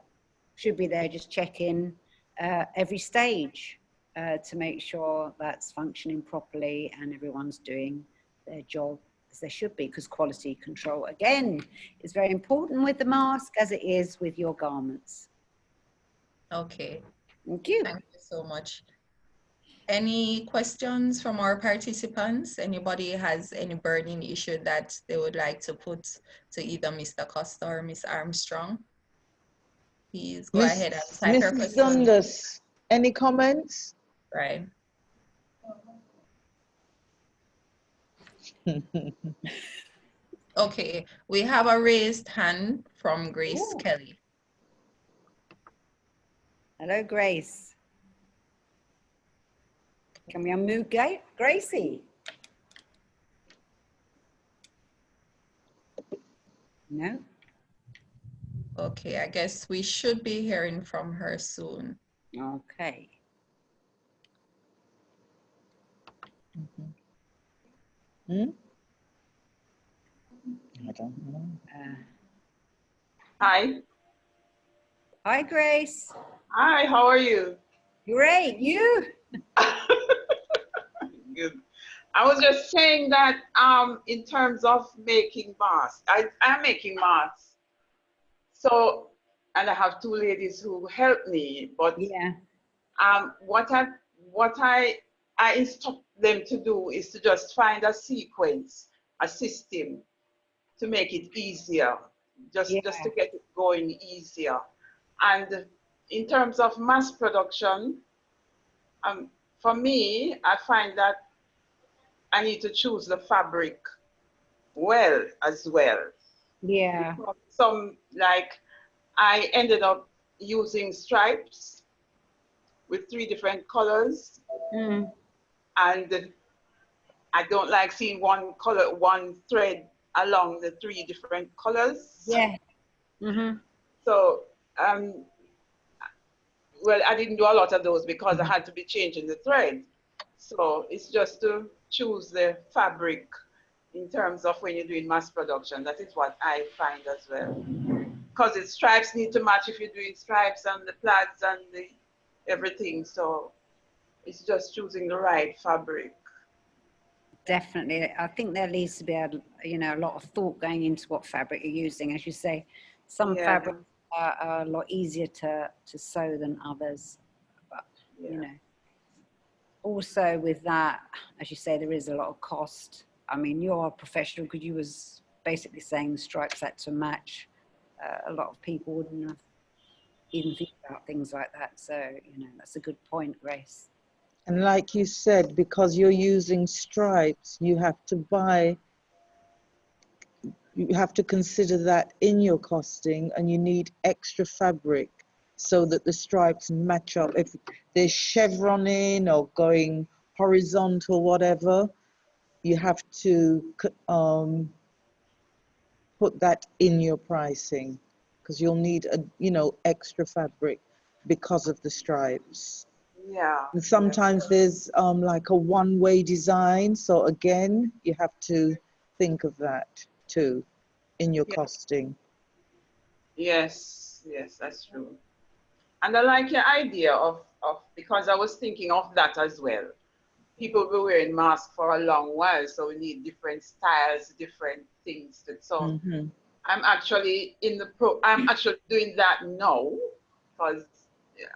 should be there just checking every stage to make sure that's functioning properly and everyone's doing their job as they should be, because quality control, again, is very important with the mask as it is with your garments. Okay. Thank you. Thank you so much. Any questions from our participants? Anybody has any burning issue that they would like to put to either Mr. Costa or Ms. Armstrong? Please go ahead and type your Mrs. question. Dundas, any comments? Right. Okay, we have a raised hand from Grace Kelly. Hello, Grace. Can we unmute Gracie? No? Okay, I guess we should be hearing from her soon. Okay. I don't know. Hi. Hi, Grace. Hi, how are you? Great, you? Good. I was just saying that in terms of making masks, I'm making masks. So, and I have two ladies who help me, but what I instruct them to do is to just find a sequence, a system to make it easier, just to get it going easier. And in terms of mass production, for me, I find that I need to choose the fabric well as well. Yeah. Some, like, I ended up using stripes with 3 different colors. And I don't like seeing one color, one thread along the 3 different colors. Yeah. So, well, I didn't do a lot of those because I had to be changing the thread. So it's just to choose the fabric in terms of when you're doing mass production. That is what I find as well. Because the stripes need to match if you're doing stripes and the plaids and the everything. So it's just choosing the right fabric. Definitely. I think there needs to be a lot of thought going into what fabric you're using. As you say, some Yeah. fabrics are a lot easier to sew than others. But, Yeah. Also with that, as you say, there is a lot of cost. I mean, you're a professional because you was basically saying the stripes had to match. A lot of people wouldn't have even think about things like that. So, that's a good point, Grace. And like you said, because you're using stripes, you have to consider that in your costing, and you need extra fabric so that the stripes match up. If there's chevroning or going horizontal, whatever, you have to put that in your pricing, because you'll need extra fabric because of the stripes. Yeah. And sometimes there's like a one-way design, so again you have to think of that too in your costing. Yes, that's true. And I like your idea of because I was thinking of that as well. People were wearing masks for a long while, so we need different styles, different things. So I'm actually I'm actually doing that now, because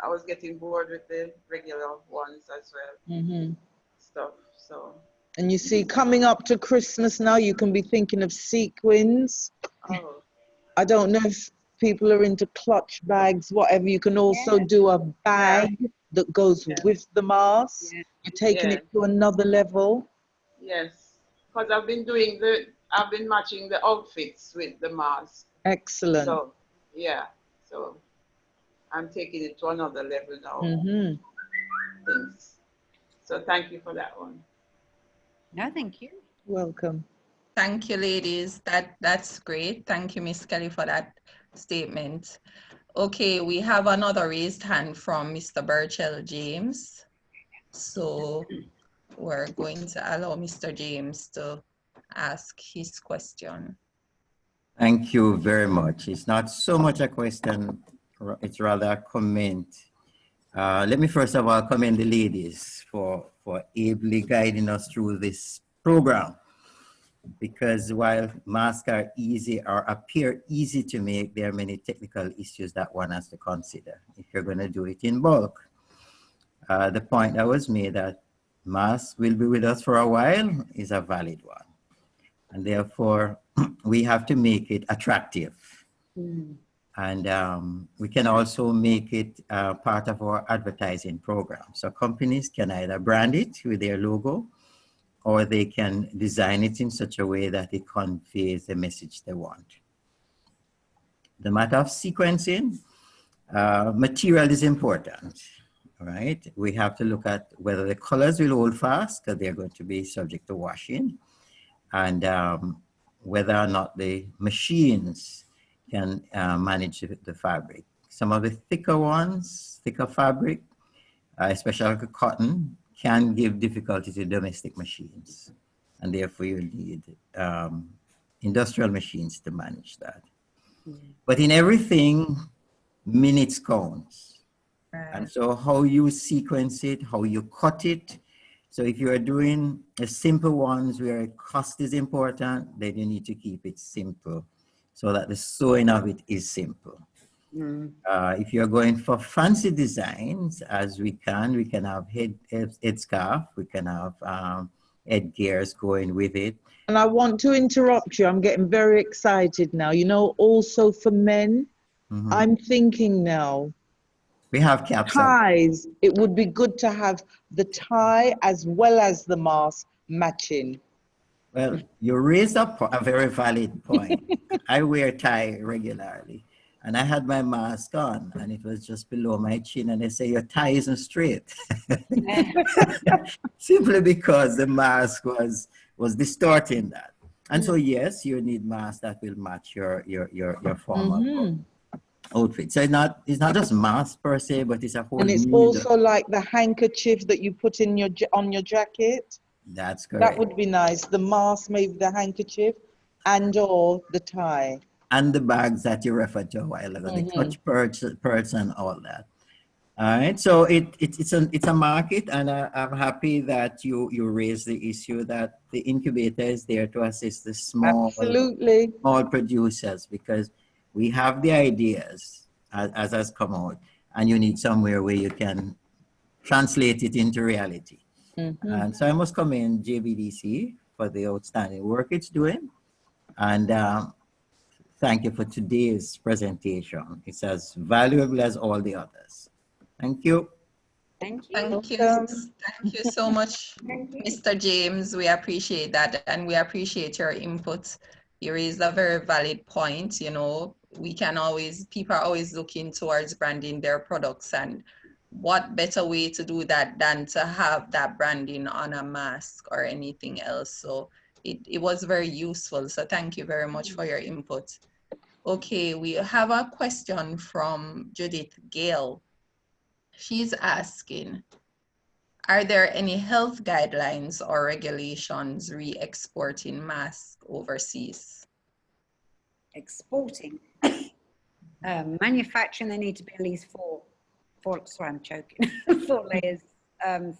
I was getting bored with the regular ones as well. Stuff. So. And you see, coming up to Christmas now, you can be thinking of sequins. Oh. I don't know if people are into clutch bags, whatever. You can also do a bag that goes with the mask. You're taking it to another level. Yes, because I've been matching the outfits with the mask. Excellent. So, so I'm taking it to another level now. Things. So thank you for that one. No, thank you. Welcome. Thank you, ladies. That's great. Thank you, Miss Kelly, for that statement. Okay, we have another raised hand from Mr. Burchell James. So we're going to allow Mr. James to ask his question. Thank you very much. It's not so much a question, it's rather a comment. Let me first of all commend the ladies for ably guiding us through this program. Because while masks are easy or appear easy to make, there are many technical issues that one has to consider if you're going to do it in bulk. The point that was made that masks will be with us for a while is a valid one. And therefore, we have to make it attractive. And we can also make it part of our advertising program. So companies can either brand it with their logo, or they can design it in such a way that it conveys the message they want. The matter of sequencing, material is important, right? We have to look at whether the colors will hold fast, because they're going to be subject to washing, and whether or not the machines can manage the fabric. Some of the thicker ones, thicker fabric, especially like cotton, can give difficulty to domestic machines. And therefore you need industrial machines to manage that. But in everything, minutes counts. And so how you sequence it, how you cut it. So if you are doing a simple ones where cost is important, then you need to keep it simple so that the sewing of it is simple. If you're going for fancy designs, as we can have head scarf, we can have head gears going with it. And I want to interrupt you. I'm getting very excited now. Also for men, I'm thinking now, we have caps. Ties. It would be good to have the tie as well as the mask matching. Well, you raised up a very valid point. I wear tie regularly. And I had my mask on, and it was just below my chin, and they say, your tie isn't straight. Simply because the mask was distorting that. And so, yes, you need masks that will match your formal outfit. So it's not just mask per se, but it's a whole. And it's also like the handkerchief that you put in on your jacket. That's correct. That would be nice. The mask, maybe the handkerchief, and/or the tie. And the bags that you referred to a while ago, the clutch purse and all that. All right, so it's a market, and I'm happy that you raised the issue that the incubator is there to assist the small Absolutely. producers, because we have the ideas as has come out, and you need somewhere where you can translate it into reality. And so I must commend JBDC for the outstanding work it's doing, and thank you for today's presentation. It's as valuable as all the others. Thank you. Thank you. Thank you. Welcome. Thank you so much, Thank you. Mr. James. We appreciate that, and we appreciate your input. You raised a very valid point. You know, people are always looking towards branding their products, and what better way to do that than to have that branding on a mask or anything else? So it was very useful. So thank you very much for your input. Okay, we have a question from Judith Gale. She's asking, are there any health guidelines or regulations re-exporting masks overseas? Exporting. Manufacturing, they need to be at least four, sorry, I'm choking, 4 layers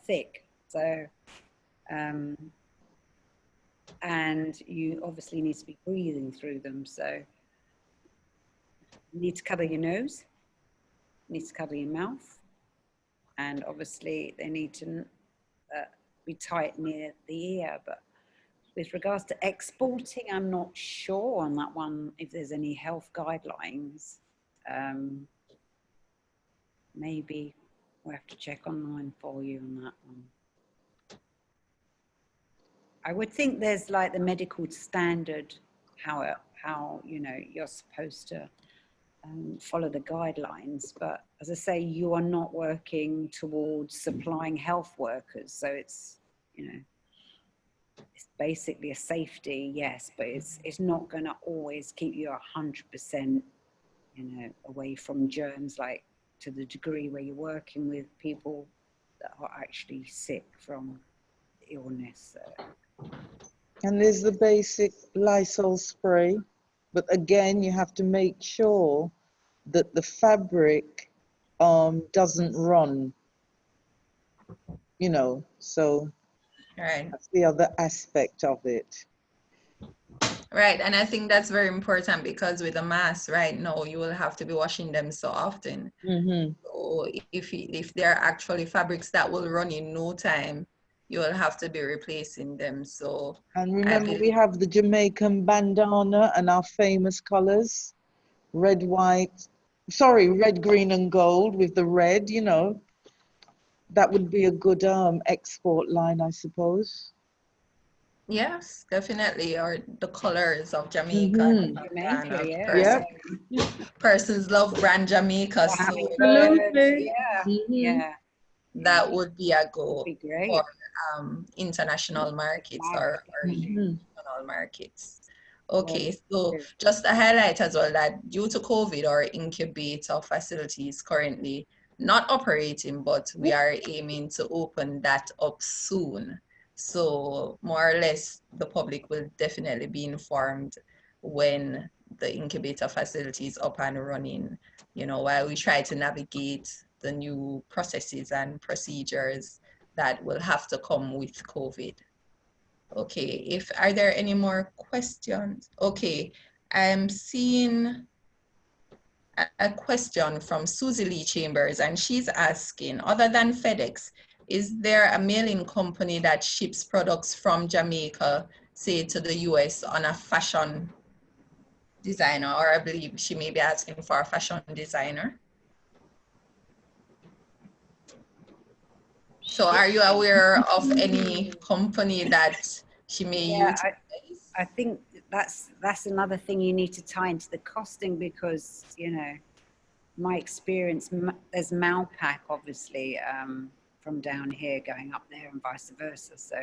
thick. So, and you obviously need to be breathing through them. So you need to cover your nose, you need to cover your mouth, and obviously they need to be tight near the ear. But with regards to exporting, I'm not sure on that one if there's any health guidelines. Maybe we'll have to check online for you on that one. I would think there's like the medical standard, how you know you're supposed to follow the guidelines, but as I say, you are not working towards supplying health workers, so it's, you know, it's basically a safety, yes, but it's not going to always keep you 100%, you know, away from germs, like to the degree where you're working with people that are actually sick from illness. And there's the basic Lysol spray, but again, you have to make sure that the fabric doesn't run, you know, so Right. that's the other aspect of it. Right, and I think that's very important because with the mask right now, you will have to be washing them so often. So if there are actually fabrics that will run in no time, you will have to be replacing them. So, And remember, we have the Jamaican bandana and our famous colors, red, green and gold with the red, you know. That would be a good export line, I suppose. yes, definitely, or the colors of Jamaica. Jamaica, yeah. Persons love brand Jamaica, so Absolutely. Yeah. that would be a goal Be great. for international markets or regional markets. Okay, so just to highlight as well that due to COVID, our incubator facility is currently not operating, but we are aiming to open that up soon. So more or less, the public will definitely be informed when the incubator facility is up and running, you know, while we try to navigate the new processes and procedures that will have to come with COVID. Okay, are there any more questions? Okay, I'm seeing a question from Susie Lee Chambers, and she's asking, other than FedEx, is there a mailing company that ships products from Jamaica, say to the US on a fashion designer, or I believe she may be asking for a fashion designer? So are you aware of any company that she may use? I think that's another thing you need to tie into the costing, because, you know, my experience, there's Malpac obviously from down here going up there and vice versa. So,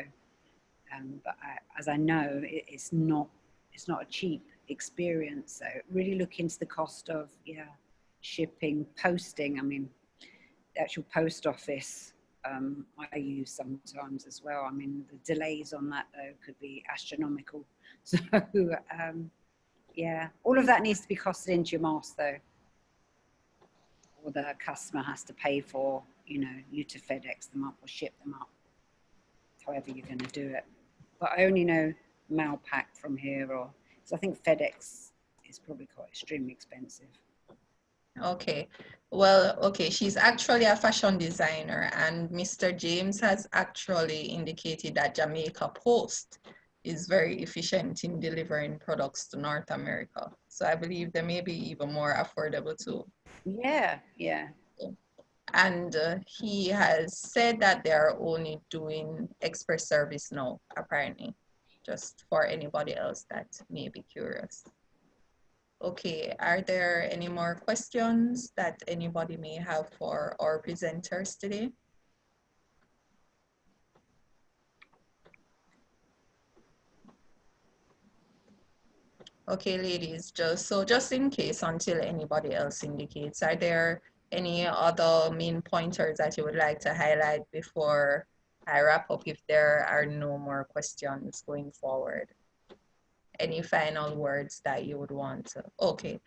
but as I know, it's not a cheap experience. So really look into the cost of shipping, posting. I mean, the actual post office I use sometimes as well. I mean, the delays on that though could be astronomical. So yeah, all of that needs to be costed into your mask though. or the customer has to pay for, you know, you to FedEx them up or ship them up, however you're going to do it. But I only know Malpack from here, or so I think FedEx is probably quite extremely expensive. Okay, well, okay, she's actually a fashion designer, and Mr. James has actually indicated that Jamaica Post is very efficient in delivering products to North America. So I believe they may be even more affordable too. Yeah, yeah. And he has said that they are only doing express service now, apparently, just for anybody else that may be curious. Okay, are there any more questions that anybody may have for our presenters today? Okay, ladies, just in case, until anybody else indicates, are there any other main pointers that you would like to highlight before I wrap up, if there are no more questions going forward? Any final words that you would want to? Okay,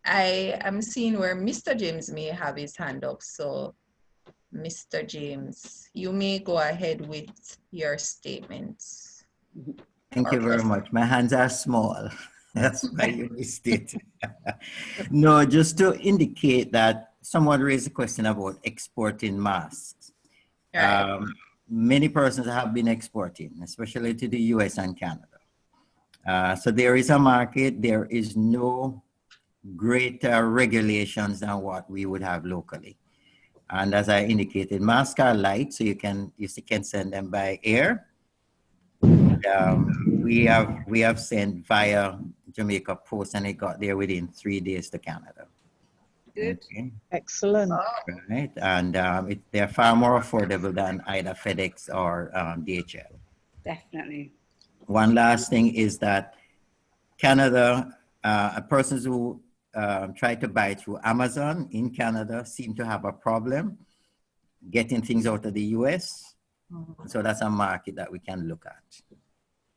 I am seeing where Mr. James may have his hand up. So Mr. James, you may go ahead with your statements. Thank you very much. My hands are small. That's why you missed it. No, just to indicate that someone raised a question about exporting masks. Right. Many persons have been exporting, especially to the US and Canada. So there is a market. There is no greater regulations than what we would have locally. And as I indicated, masks are light, so you can send them by air. We have sent via Jamaica Post, and it got there within 3 days to Canada. Good. Okay. Excellent. Right, and they're far more affordable than either FedEx or DHL. Definitely. One last thing is that Canada, persons who try to buy through Amazon in Canada seem to have a problem getting things out of the US. So that's a market that we can look at.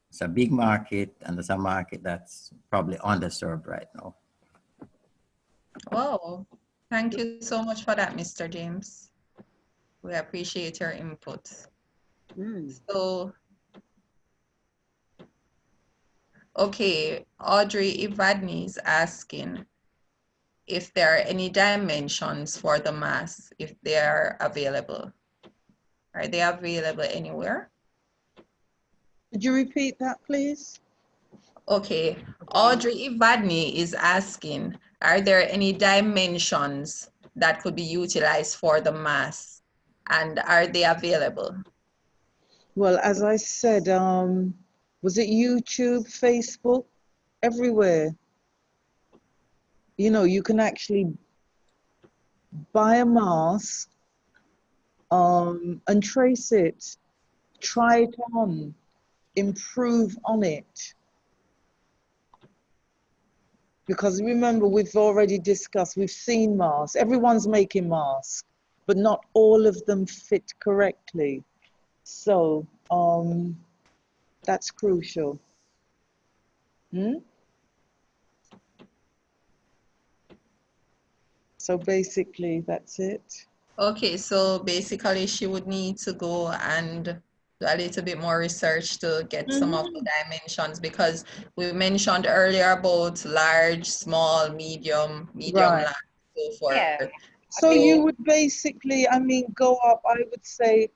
It's a big market, and it's a market that's probably underserved right now. Wow, thank you so much for that, Mr. James. We appreciate your input. So, okay, Audrey Ivadny is asking if there are any dimensions for the mask, if they are available. Are they available anywhere? Could you repeat that, please? Okay, Audrey Ivadny is asking, are there any dimensions that could be utilized for the mask, and are they available? Well, as I said, was it YouTube, Facebook, everywhere? You know, you can actually buy a mask and trace it, try it on, improve on it. Because remember, we've already discussed, we've seen masks, everyone's making masks, but not all of them fit correctly. So that's crucial. So basically, that's it. Okay, so basically she would need to go and do a little bit more research to get some of the dimensions, because we mentioned earlier about large, small, medium, Right. large, so forth. Yeah. So you would basically, I mean, go up, I would say,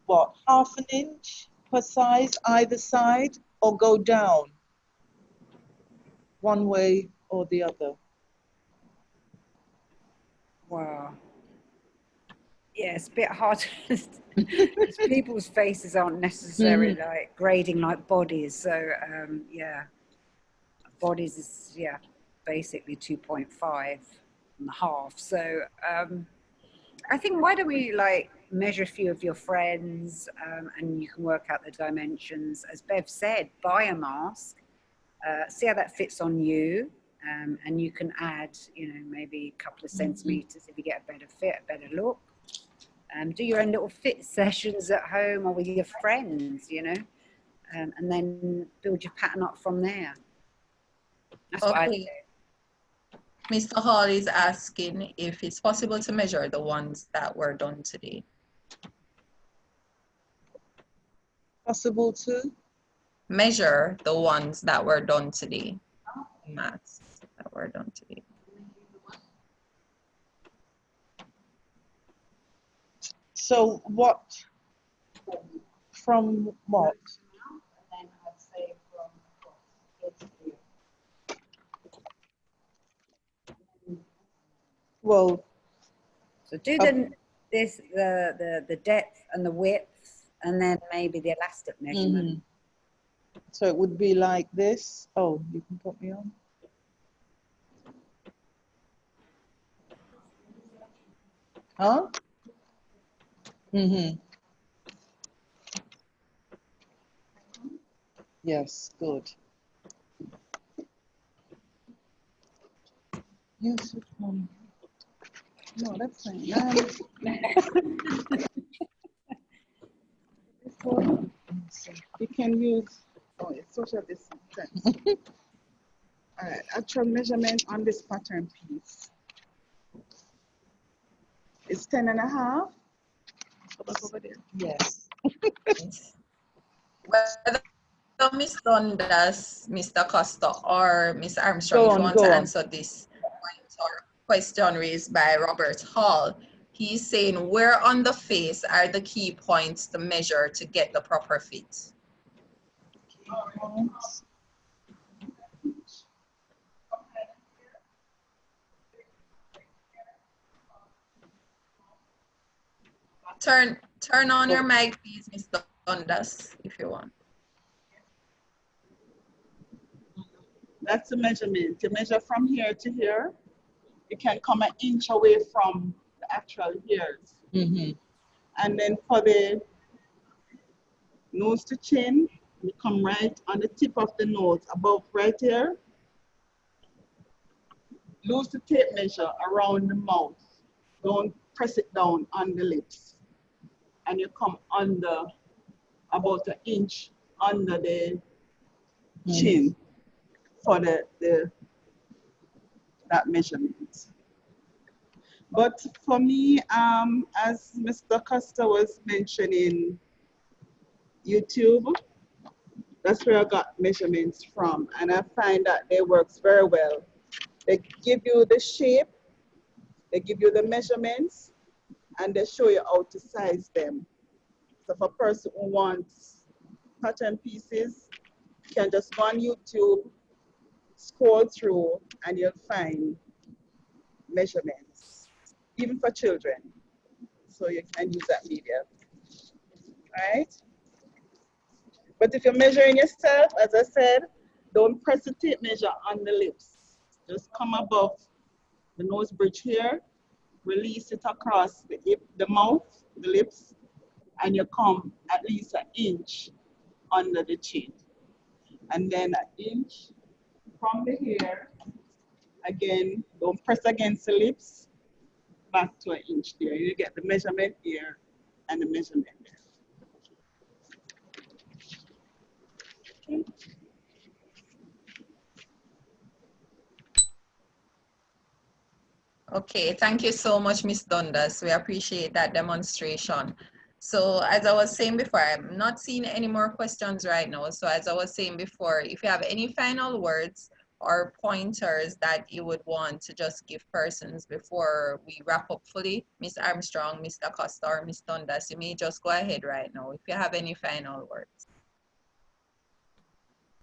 what, ½ an inch per size, either side, or go down one way or the other? Wow. Yeah, it's a bit hard because people's faces aren't necessarily like grading like bodies. So yeah, bodies is basically 2.5 and a half. So I think, why don't we like measure a few of your friends and you can work out the dimensions. As Bev said, buy a mask, see how that fits on you. And you can add, you know, maybe a couple of centimeters if you get a better fit, a better look. Do your own little fit sessions at home or with your friends, you know, and then build your pattern up from there. That's what I do. Mr. Hall is asking if it's possible to measure the ones that were done today. Possible to? Measure the ones that were done today. Masks that were done today. So what? From what? Well, So do the depth and the width, and then maybe the elastic measurement. so it would be like this. Oh, you can put me on. Huh? Yes, good. Yes, No, that's fine. You can use, oh, it's social distance. All right, actual measurement on this pattern piece is 10.5. Go back over there. Yes. Whether Ms. Dundas, Mr. Costa, or Ms. Armstrong, if you want to answer this point or question raised by Robert Hall, he's saying where on the face are the key points to measure to get the proper fit? Turn on your mic, please, Mr. Dundas, if you want. That's the measurement. You measure from here to here. You can come an inch away from the actual hairs. And then for the nose to chin, you come right on the tip of the nose, above right here. Use the tape measure around the mouth. Don't press it down on the lips. And you come under, about an inch under the chin for that measurement. But for me, as Mr. Costa was mentioning, YouTube, that's where I got measurements from, and I find that they works very well. They give you the shape, they give you the measurements, and they show you how to size them. So for a person who wants pattern pieces, you can just go on YouTube, scroll through, and you'll find measurements, even for children. So you can use that media, right? But if you're measuring yourself, as I said, don't press the tape measure on the lips. Just come above the nose bridge here, release it across the mouth, the lips, and you come at least an inch under the chin. And then an inch from the hair. Again, don't press against the lips, back to an inch there. You get the measurement here and the measurement there. Okay. Okay, thank you so much, Ms. Dundas. We appreciate that demonstration. So as I was saying before, I'm not seeing any more questions right now. So as I was saying before, if you have any final words or pointers that you would want to just give persons before we wrap up fully, Ms. Armstrong, Mr. Costa, or Ms. Dundas, you may just go ahead right now if you have any final words.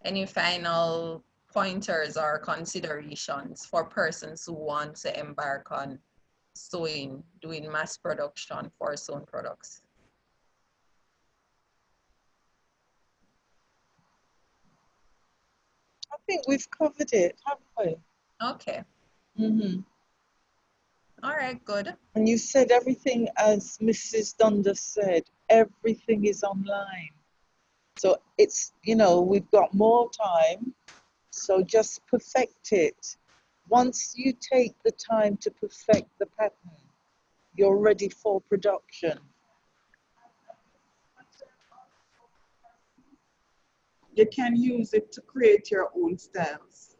Any final pointers or considerations for persons who want to embark on sewing, doing mass production for sewn products? I think we've covered it, haven't we? Okay. All right, good. And you said everything, as Mrs. Dundas said, everything is online. So it's, you know, we've got more time, so just perfect it. Once you take the time to perfect the pattern, you're ready for production. You can use it to create your own styles.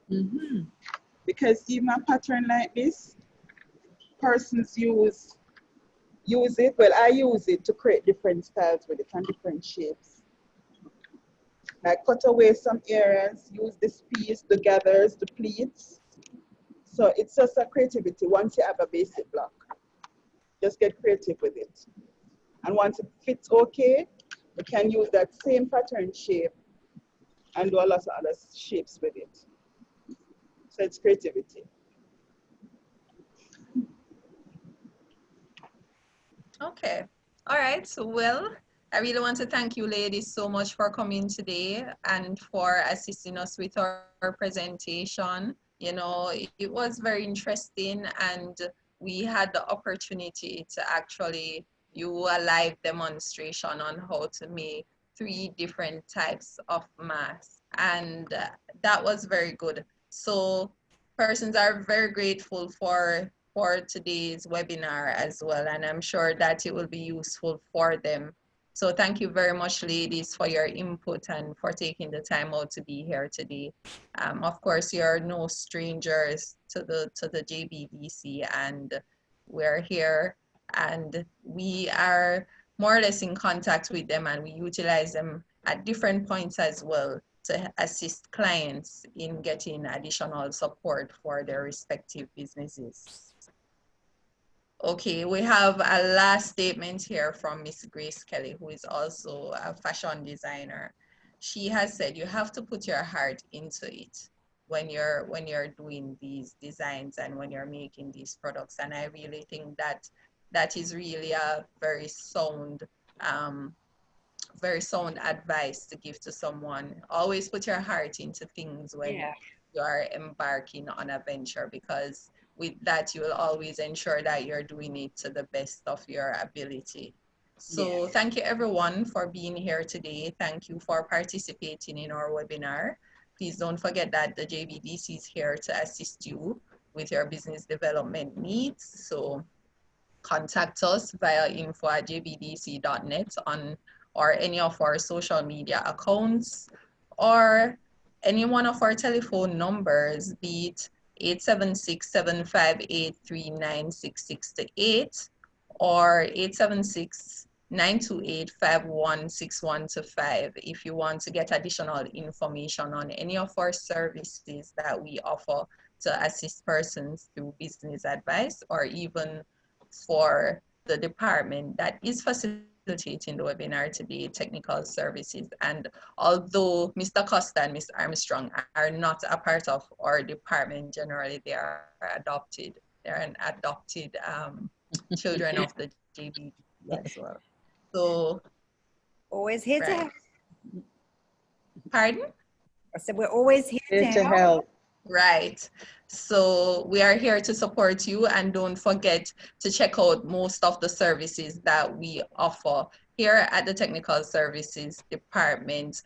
Because even a pattern like this, persons use it. Well, I use it to create different styles with it and different shapes. Like cut away some areas, use this piece, the gathers, the pleats. So it's just a creativity. Once you have a basic block, just get creative with it. And once it fits okay, you can use that same pattern shape and do a lot of other shapes with it. So it's creativity. Okay. All right. So, well, I really want to thank you ladies so much for coming today and for assisting us with our presentation. You know, it was very interesting, and we had the opportunity to actually do a live demonstration on how to make 3 different types of masks, and that was very good. So persons are very grateful for today's webinar as well, and I'm sure that it will be useful for them. So thank you very much, ladies, for your input and for taking the time out to be here today. Of course, you're no strangers to the JBDC, and we're here, and we are more or less in contact with them, and we utilize them at different points as well to assist clients in getting additional support for their respective businesses. Okay, we have a last statement here from Miss Grace Kelly, who is also a fashion designer. She has said, you have to put your heart into it when you're doing these designs and when you're making these products. And I really think that that is really a very sound advice to give to someone. Always put your heart into things when you are embarking on a venture, because with that, you will always ensure that you're doing it to the best of your ability. So thank you everyone for being here today. Thank you for participating in our webinar. Please don't forget that the JBDC is here to assist you with your business development needs. So contact us via info@jbdc.net or any of our social media accounts, or any one of our telephone numbers, be it 876-758-3966 or 876-928-516125 if you want to get additional information on any of our services that we offer to assist persons through business advice, or even for the department that is facilitating the webinar today, technical services. And although Mr. Dacosta and Ms. Armstrong are not a part of our department, generally they are adopted. They're an adopted children of the JBDC as well. So always here to help. Pardon? I said we're always here to help. Right. So we are here to support you, and don't forget to check out most of the services that we offer here at the Technical Services Department: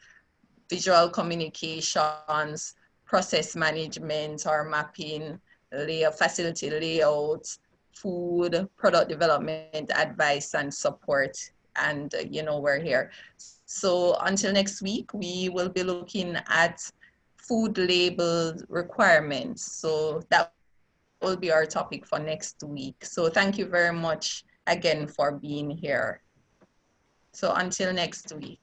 visual communications, process management or mapping, facility layouts, food, product development, advice and support. And you know, we're here. So until next week, we will be looking at food label requirements. So that will be our topic for next week. So thank you very much again for being here. So until next week.